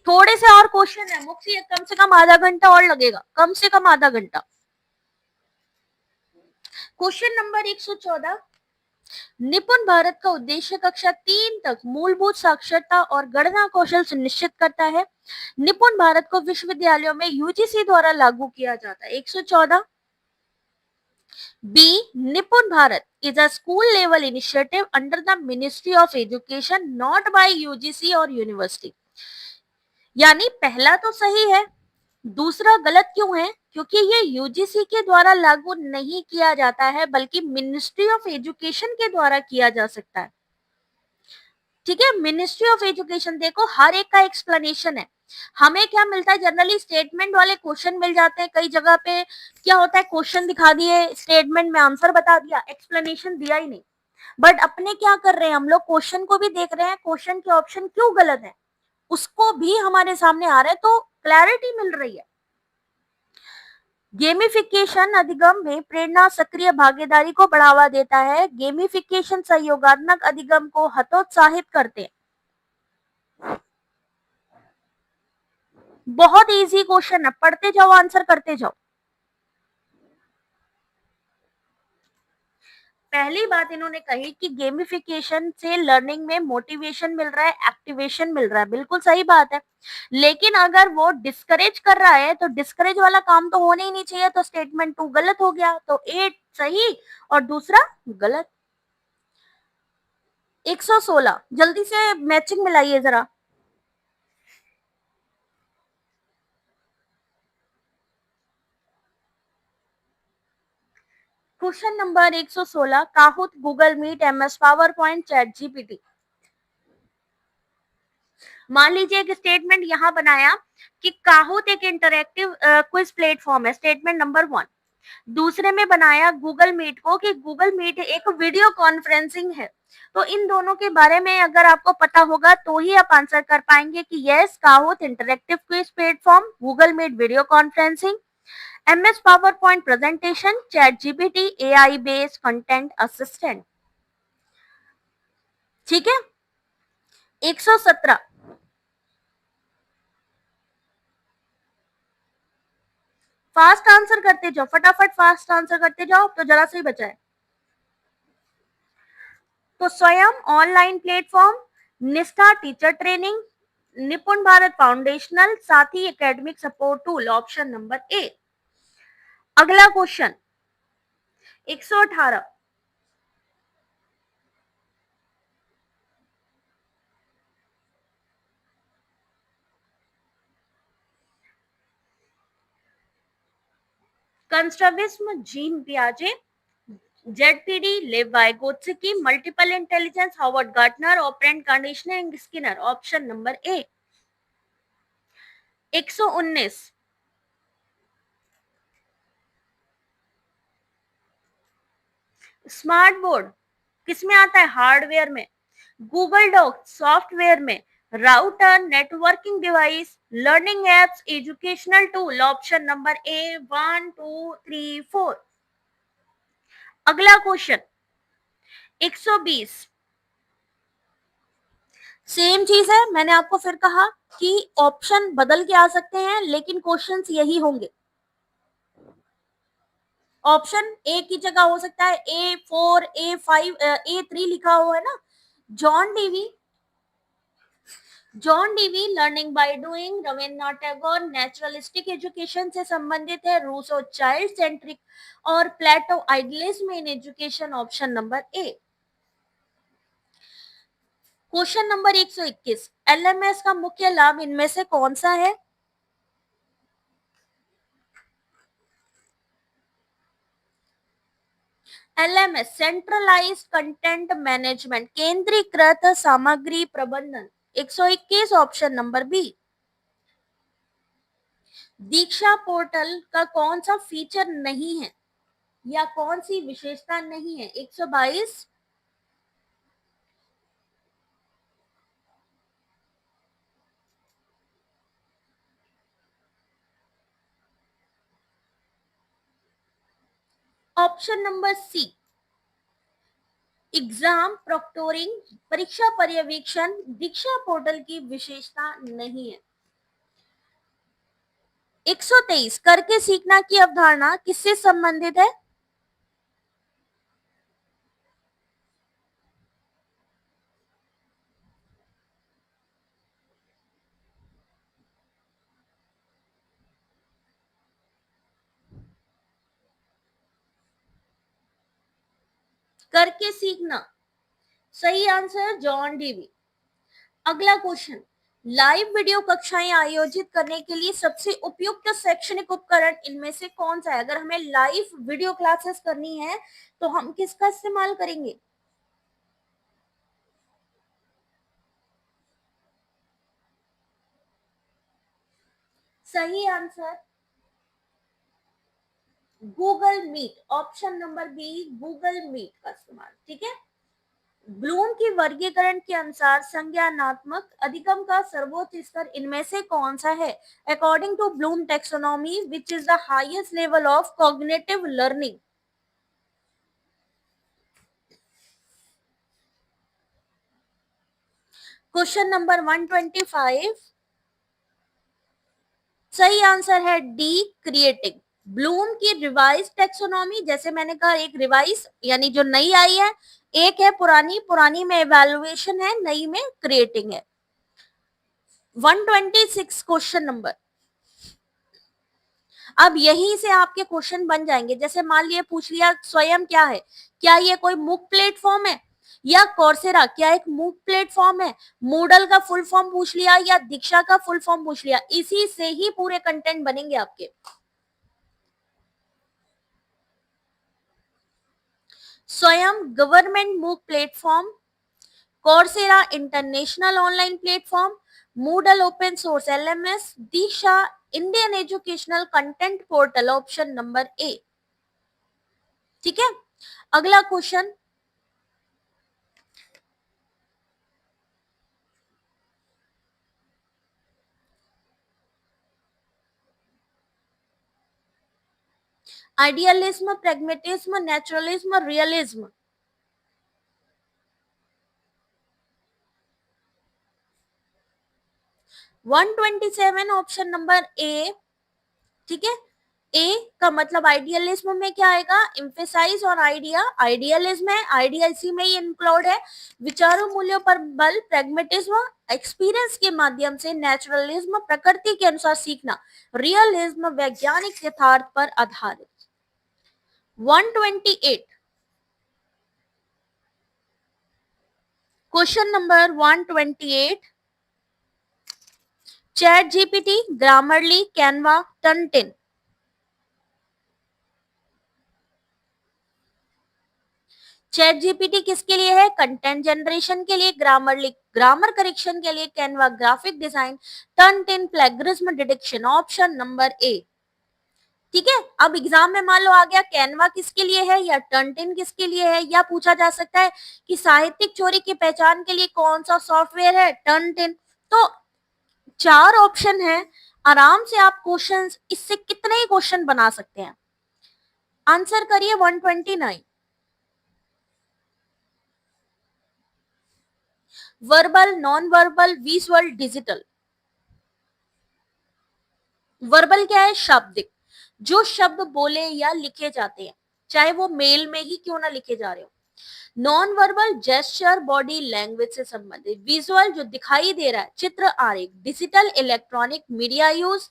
Speaker 1: थोड़े से और क्वेश्चन है मुक्ति, कम से कम आधा घंटा और लगेगा, कम से कम आधा घंटा। क्वेश्चन नंबर 114, निपुण भारत का उद्देश्य कक्षा 3 तक मूलभूत साक्षरता और गणना कौशल सुनिश्चित करता है। निपुण भारत को विश्वविद्यालयों में यूजीसी द्वारा लागू किया जाता है। 114, बी, निपुण Bharat is a school level initiative under the Ministry of Education not by UGC और यूनिवर्सिटी। यानी पहला तो सही है, दूसरा गलत क्यों है? क्योंकि ये यूजीसी के द्वारा लागू नहीं किया जाता है, बल्कि मिनिस्ट्री ऑफ एजुकेशन के द्वारा किया जा सकता है। ठीक है, मिनिस्ट्री ऑफ एजुकेशन, देखो हर एक का एक्सप्लेनेशन है। हमें क्या मिलता है, जनरली स्टेटमेंट वाले क्वेश्चन मिल जाते हैं। कई जगह पे क्या होता है, क्वेश्चन दिखा दिए, स्टेटमेंट में आंसर बता दिया, एक्सप्लेनेशन दिया ही नहीं। बट अपने क्या कर रहे हैं, हम लोग क्वेश्चन को भी देख रहे हैं, क्वेश्चन के ऑप्शन क्यों गलत है उसको भी हमारे सामने आ रहा है, तो क्लैरिटी मिल रही है। गेमिफिकेशन अधिगम में प्रेरणा सक्रिय भागीदारी को बढ़ावा देता है। गेमिफिकेशन सहयोगात्मक अधिगम को हतोत्साहित करते हैं। बहुत इजी क्वेश्चन है, पढ़ते जाओ, आंसर करते जाओ। पहली बात इन्होंने कही कि गेमिफिकेशन से लर्निंग में मोटिवेशन मिल रहा है, एक्टिवेशन मिल रहा है, बिल्कुल सही बात है। लेकिन अगर वो डिस्करेज कर रहा है तो डिस्करेज वाला काम तो होना ही नहीं चाहिए, तो स्टेटमेंट 2 गलत हो गया, तो 8 सही और दूसरा गलत। 116 जल्दी से मैचिंग मिलाइए जरा। Question number 116, Kahoot, Google Meet, MS PowerPoint, ChatGPT. मान लीजिए एक स्टेटमेंट यहां बनाया कि काहूत एक इंटरैक्टिव क्विज प्लेटफॉर्म है, स्टेटमेंट नंबर 1। दूसरे में बनाया गूगल मीट को कि गूगल मीट एक वीडियो कॉन्फ्रेंसिंग है। तो इन दोनों के बारे में अगर आपको पता होगा तो ही आप आंसर कर पाएंगे कि yes, Kahoot interactive quiz platform, Google Meet video conferencing, MS PowerPoint presentation, ChatGPT AI based content assistant. ठीक है, 117 फास्ट आंसर करते जाओ, फटाफट फास्ट आंसर करते जाओ, तो जरा से ही बचा है। तो Swayam online platform, Nishtha teacher training, Nipun Bharat foundational, Sathee academic support tool, option number A. अगला क्वेश्चन 118, कंस्ट्रक्टिविज्म, जीन पियाजे, ZPD, Lev Vygotsky, multiple intelligence, Howard Gardner, operant conditioning, Skinner, option number A. 119, smart board किसमें आता है, हार्डवेयर में, गूगल डॉक सॉफ्टवेयर में, router networking device, learning apps, educational tool, option number A 1 2 3 4। अगला question 120, same चीज है, मैंने आपको फिर कहा कि ऑप्शन बदल के आ सकते हैं लेकिन क्वेश्चंस यही होंगे। ऑप्शन ए की जगह हो सकता है A4, A5, A3 लिखा हुआ है ना। John Dewey, John Dewey learning by doing, Rabindranath Tagore naturalistic education से संबंधित है, रूसो चाइल्ड सेंट्रिक और Plato idealism in education, option number A. Question number 121, LMS का मुख्य लाभ इनमें से कौन सा है। एलएमएस सेंट्रलाइज्ड कंटेंट मैनेजमेंट, केंद्रीकृत सामग्री प्रबंधन, 121 ऑप्शन नंबर बी। दीक्षा पोर्टल का कौन सा फीचर नहीं है या कौन सी विशेषता नहीं है, 122। ऑप्शन नंबर सी, एग्जाम प्रोक्टोरिंग, परीक्षा पर्यवेक्षण, दीक्षा पोर्टल की विशेषता नहीं है। 123, करके सीखना की अवधारणा किससे संबंधित है। करके सीखना, सही आंसर जॉन डीवी। अगला क्वेश्चन लाइव वीडियो कक्षाएं आयोजित करने के लिए सबसे उपयुक्त शैक्षणिक उपकरण इनमें से कौन सा है? अगर हमें लाइव वीडियो क्लासेस करनी है तो हम किसका इस्तेमाल करेंगे? सही answer Google Meet, option number B, Google Meet का इस्तेमाल। ठीक है। ब्लूम की वर्गीकरण के अनुसार संज्ञानात्मक अधिगम का सर्वोच्च स्तर इनमें से कौन सा है? According to Bloom taxonomy which is the highest level of cognitive learning? Question number 125, सही आंसर है डी, क्रिएटिंग। ब्लूम की रिवाइज टेक्सोनॉमी, जैसे मैंने कहा, एक रिवाइज यानी जो नई आई है, एक है पुरानी, पुरानी में इवैल्यूएशन है, नई में क्रिएटिंग है। 126 क्वेश्चन नंबर, अब यहीं से आपके क्वेश्चन बन जाएंगे। जैसे मान लिए पूछ लिया स्वयं क्या है, क्या ये कोई मूक प्लेटफॉर्म है, या कोर्सेरा क्या एक मूक प्लेटफॉर्म है, मूडल का फुल फॉर्म पूछ लिया, या दीक्षा का फुल फॉर्म पूछ लिया, इसी से ही पूरे कंटेंट बनेंगे आपके। स्वयं गवर्नमेंट मूक platform, Coursera international online platform, Moodle open source LMS, Diksha Indian educational content portal, option number A. ठीक है। अगला question, idealism, pragmatism, naturalism, realism? 127, option number A. ठीक है। ए का मतलब आइडियलिज्म में क्या आएगा? एम्फेसाइज और आइडिया, आइडियलिज्म है, आइडिया इसी में ही इंक्लूड है। विचारों मूल्यों पर बल, प्रैग्मेटिज्म एक्सपीरियंस के माध्यम से, नेचुरलिज्म प्रकृति के अनुसार सीखना, रियलिज्म वैज्ञानिक यथार्थ पर आधारित। 128, question number 128, ChatGPT, Grammarly, Canva, Turnitin? ChatGPT किसके लिए है? कंटेंट जनरेशन के लिए, ग्रामरली ग्रामर करेक्शन के लिए, Canva graphic design, Turnitin plagiarism detection, option number A. ठीक है। अब एग्जाम में मान लो आ गया कैनवा किसके लिए है या टर्नटिन किसके लिए है, या पूछा जा सकता है कि साहित्यिक चोरी की पहचान के लिए कौन सा सॉफ्टवेयर है? टर्नटिन। तो चार ऑप्शन है, आराम से आप क्वेश्चंस इससे कितने ही क्वेश्चन बना सकते हैं। आंसर करिए 129। Verbal, non verbal, visual, digital? Verbal क्या है? शाब्दिक, जो शब्द बोले या लिखे जाते हैं, चाहे वो मेल में ही क्यों ना लिखे जा रहे हो। Non verbal gesture, body language से संबंधित। विजुअल जो दिखाई दे रहा है, चित्र, आरेख। Digital electronic media use.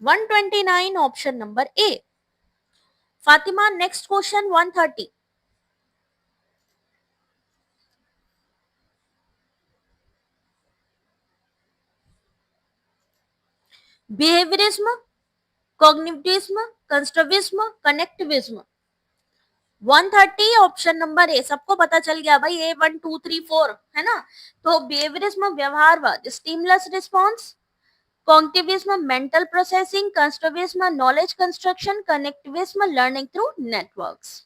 Speaker 1: 129, option number A. Fatima, next question 130, behaviourism, cognitivism, constructivism, connectivism? 130, option number A. सबको पता चल गया भाई, ए 1 2 3 4 है ना। तो बिहेवियरिज्म व्यवहारवाद, stimulus response, cognitivism mental processing, constructivism knowledge construction, connectivism learning through networks?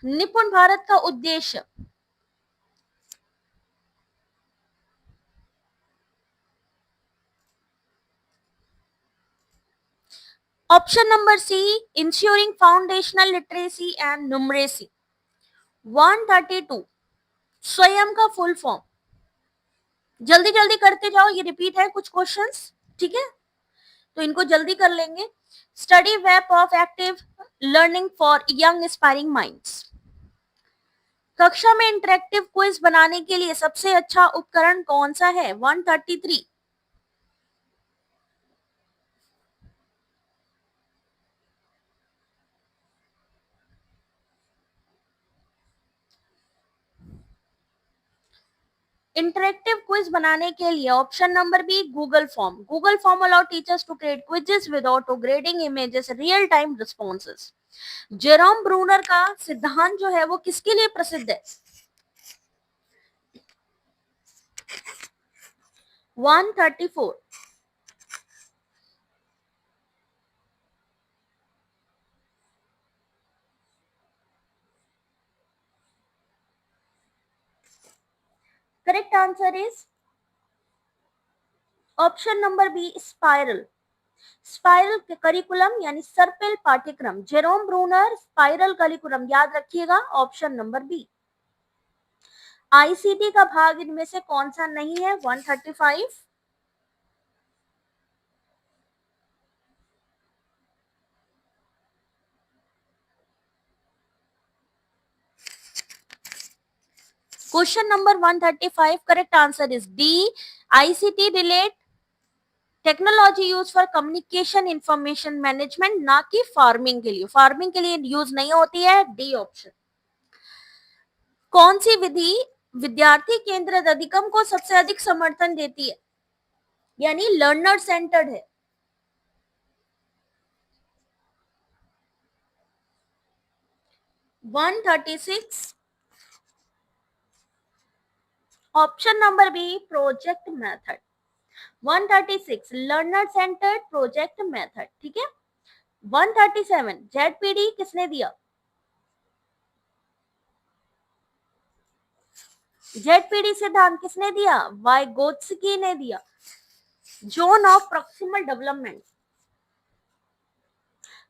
Speaker 1: Nipun Bharat का उद्देश्य? Option number C, ensuring foundational literacy and numeracy. 132, Swayam का फुल फॉर्म? जल्दी जल्दी करते जाओ, ये रिपीट है कुछ क्वेश्चंस। ठीक है, तो इनको जल्दी कर लेंगे। Study web of active learning for young aspiring minds. कक्षा में इंटरेक्टिव क्विज बनाने के लिए सबसे अच्छा उपकरण कौन सा है? 133, इंटरेक्टिव क्विज बनाने के लिए option number B Google form. Google form allow teachers to create quizzes with auto grading images real time responses. Jerome Bruner का सिद्धांत जो है वो किसके लिए प्रसिद्ध है? 134. Correct answer is option number B spiral. Spiral curriculum यानी सर्पिल पाठ्यक्रम. जेरोम ब्रूनर स्पाइरल करिकुलम याद रखिएगा ऑप्शन नंबर बी. आईसीटी का भाग इनमें से कौन सा नहीं है? 135. Question number 135 correct answer is D. ICT relate technology use for communication information management, ना कि फार्मिंग के लिए. फार्मिंग के लिए यूज नहीं होती है. D option. कौन सी विधि विद्यार्थी केंद्रित अधिगम को सबसे अधिक समर्थन देती है, यानी लर्नर सेंटर्ड है? 136. Option number B project method. 136 learner centred project method. ठीक है. 137 जेडपीडी किसने दिया? जेडपीडी सिद्धांत किसने दिया? वाइगोत्स्की ने दिया. Zone of proximal development.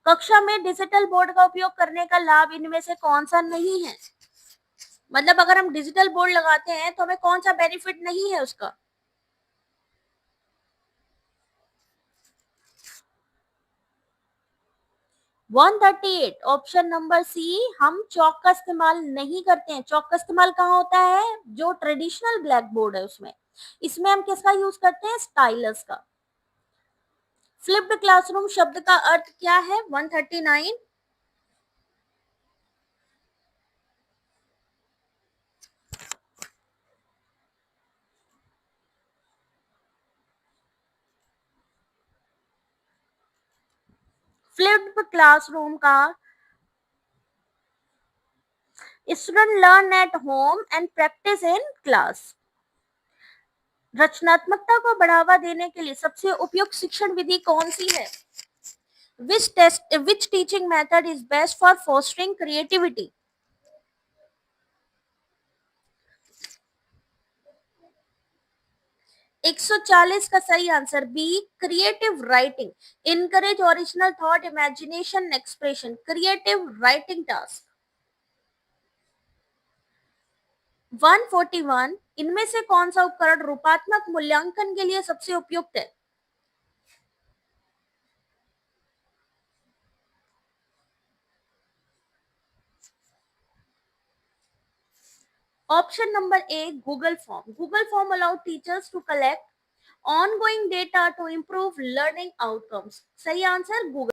Speaker 1: कक्षा में डिजिटल बोर्ड का उपयोग करने का लाभ इनमें से कौन सा नहीं है? मतलब अगर हम डिजिटल बोर्ड लगाते हैं तो हमें कौन सा बेनिफिट नहीं है उसका? 138 ऑप्शन नंबर सी. हम चौक का इस्तेमाल नहीं करते हैं. चौक का इस्तेमाल कहाँ होता है? जो ट्रेडिशनल ब्लैक बोर्ड है उसमें. इसमें हम किसका यूज करते हैं? स्टाइलस का. फ्लिप्ड क्लासरूम शब्द का अर्थ क्या है? 139. फ्लिप्ड क्लासरूम का student learn at home and practice in class. रचनात्मकता को बढ़ावा देने के लिए सबसे उपयुक्त शिक्षण विधि कौन सी है? Which teaching method is best for fostering creativity? 140 का सही answer be creative writing. Encourage original thought imagination expression. Creative writing task. 141 इनमें से कौन सा उपकरण रूपात्मक मूल्यांकन के लिए सबसे उपयुक्त है? Option number A Google form. Google form allow teachers to collect ongoing data to improve learning outcomes. सही आंसर गूगल.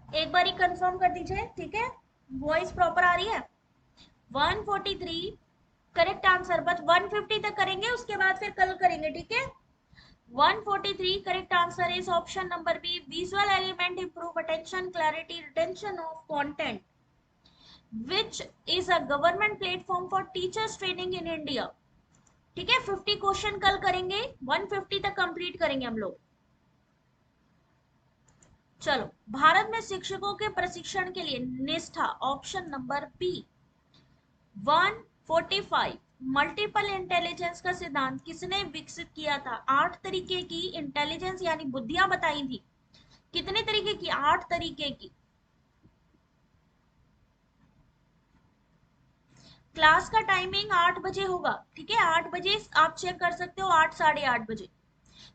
Speaker 1: एक बार ही कंफर्म कर दीजिए. ठीक है. वॉइस प्रॉपर आ रही है? 143 करेक्ट आंसर, बस 150 तक करेंगे, उसके बाद फिर कल करेंगे, ठीक है। 143 correct answer is option number B, visual element improve attention, clarity, retention of content, which is a government platform for teachers training in India. ठीक है, 50 क्वेश्चन कल करेंगे, 150 तक कंप्लीट करेंगे हम लोग। चलो, भारत में शिक्षकों के प्रशिक्षण के लिए Nishtha, option number B. 145 multiple intelligence का सिद्धांत किसने विकसित किया था? 8 तरीके की इंटेलिजेंस यानी बुद्धियां बताई थी। कितने तरीके की? 8 तरीके की। क्लास का टाइमिंग 8 बजे होगा, ठीक है, 8 बजे आप चेक कर सकते हो, 8 साढ़े 8 बजे।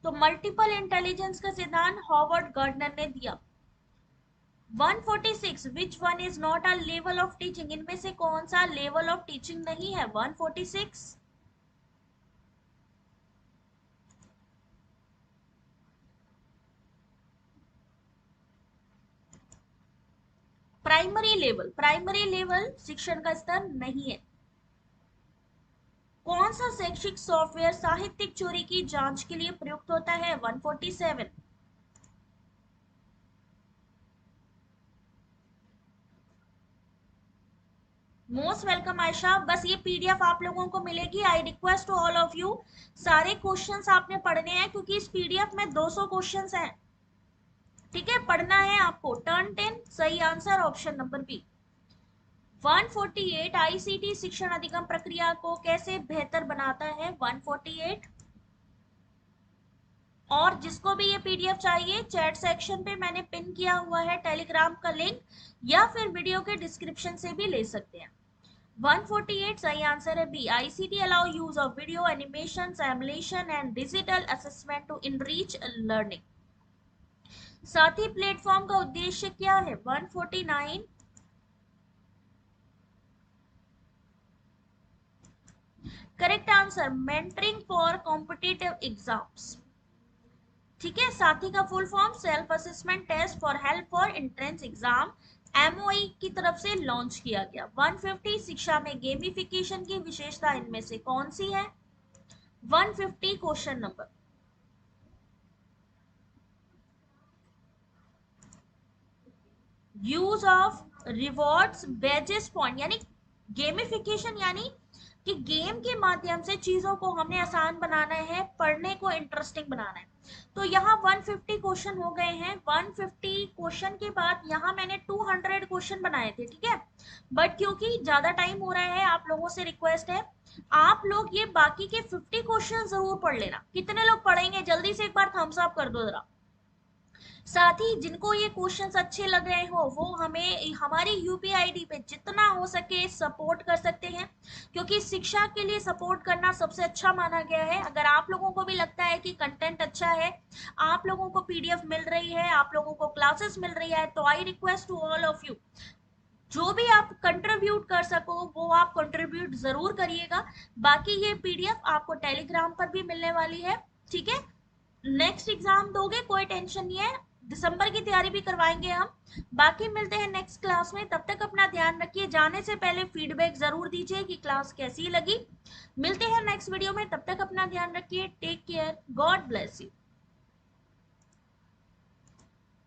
Speaker 1: तो मल्टीपल इंटेलिजेंस का सिद्धांत हॉवर्ड गार्डनर ने दिया। 146 which one is not a level of teaching, इनमें से कौन सा लेवल ऑफ टीचिंग नहीं है? 146 प्राइमरी लेवल, प्राइमरी लेवल शिक्षण का स्तर नहीं है। कौन सा शैक्षिक सॉफ्टवेयर साहित्यिक चोरी की जांच के लिए प्रयुक्त होता है? 147 मोस्ट वेलकम आयशा, बस ये पीडीएफ आप लोगों को मिलेगी। I request to all of you, सारे क्वेश्चंस आपने पढ़ने हैं क्योंकि इस पीडीएफ में 200 क्वेश्चंस हैं, ठीक है, पढ़ना है आपको। टर्न 10 सही answer option number B. 148 ICT शिक्षण अधिगम प्रक्रिया को कैसे बेहतर बनाता है? 148। और जिसको भी ये पीडीएफ चाहिए, चैट सेक्शन पे मैंने पिन किया हुआ है टेलीग्राम का लिंक, या फिर वीडियो के डिस्क्रिप्शन से भी ले सकते हैं। 148 सही आंसर है B. ICT allow use of video, animation, emulation and digital assessment to enrich learning. Sathee platform का उद्देश्य क्या है? 149 correct answer, mentoring for competitive exams. ठीक है, साथी का full form self assessment test for help for entrance exam, MoE की तरफ से लॉन्च किया गया। 150 शिक्षा में गेमिफिकेशन की विशेषता इनमें से कौन सी है? 150 question number. Use of rewards, badges, point, यानी गेमिफिकेशन यानी कि गेम के माध्यम से चीजों को हमने आसान बनाना है, पढ़ने को इंटरेस्टिंग बनाना है। तो यहाँ 150 क्वेश्चन हो गए हैं। 150 क्वेश्चन के बाद यहाँ मैंने 200 क्वेश्चन बनाए थे, ठीक है, बट क्योंकि ज्यादा टाइम हो रहा है, आप लोगों से रिक्वेस्ट है आप लोग ये बाकी के 50 क्वेश्चन जरूर पढ़ लेना। कितने लोग पढ़ेंगे? जल्दी से एक बार थम्स अप कर दो जरा। साथ ही जिनको ये क्वेश्चंस अच्छे लग रहे हो वो हमें हमारी यूपीआई आईडी पे जितना हो सके सपोर्ट कर सकते हैं, क्योंकि शिक्षा के लिए सपोर्ट करना सबसे अच्छा माना गया है। अगर आप लोगों को भी लगता है कि कंटेंट अच्छा है, आप लोगों को पीडीएफ मिल रही है, आप लोगों को क्लासेस मिल रही है, तो I request to all of you, जो भी आप कंट्रीब्यूट कर सको वो आप कंट्रीब्यूट जरूर करिएगा। बाकी ये पीडीएफ आपको टेलीग्राम पर भी मिलने वाली है, ठीक है। नेक्स्ट एग्जाम दोगे, कोई टेंशन नहीं है, दिसंबर की तैयारी भी करवाएंगे हम। बाकी मिलते हैं नेक्स्ट क्लास में, तब तक अपना ध्यान रखिए। जाने से पहले फीडबैक जरूर दीजिए कि क्लास कैसी लगी। मिलते हैं नेक्स्ट वीडियो में, तब तक अपना ध्यान रखिए। Take care, God bless you.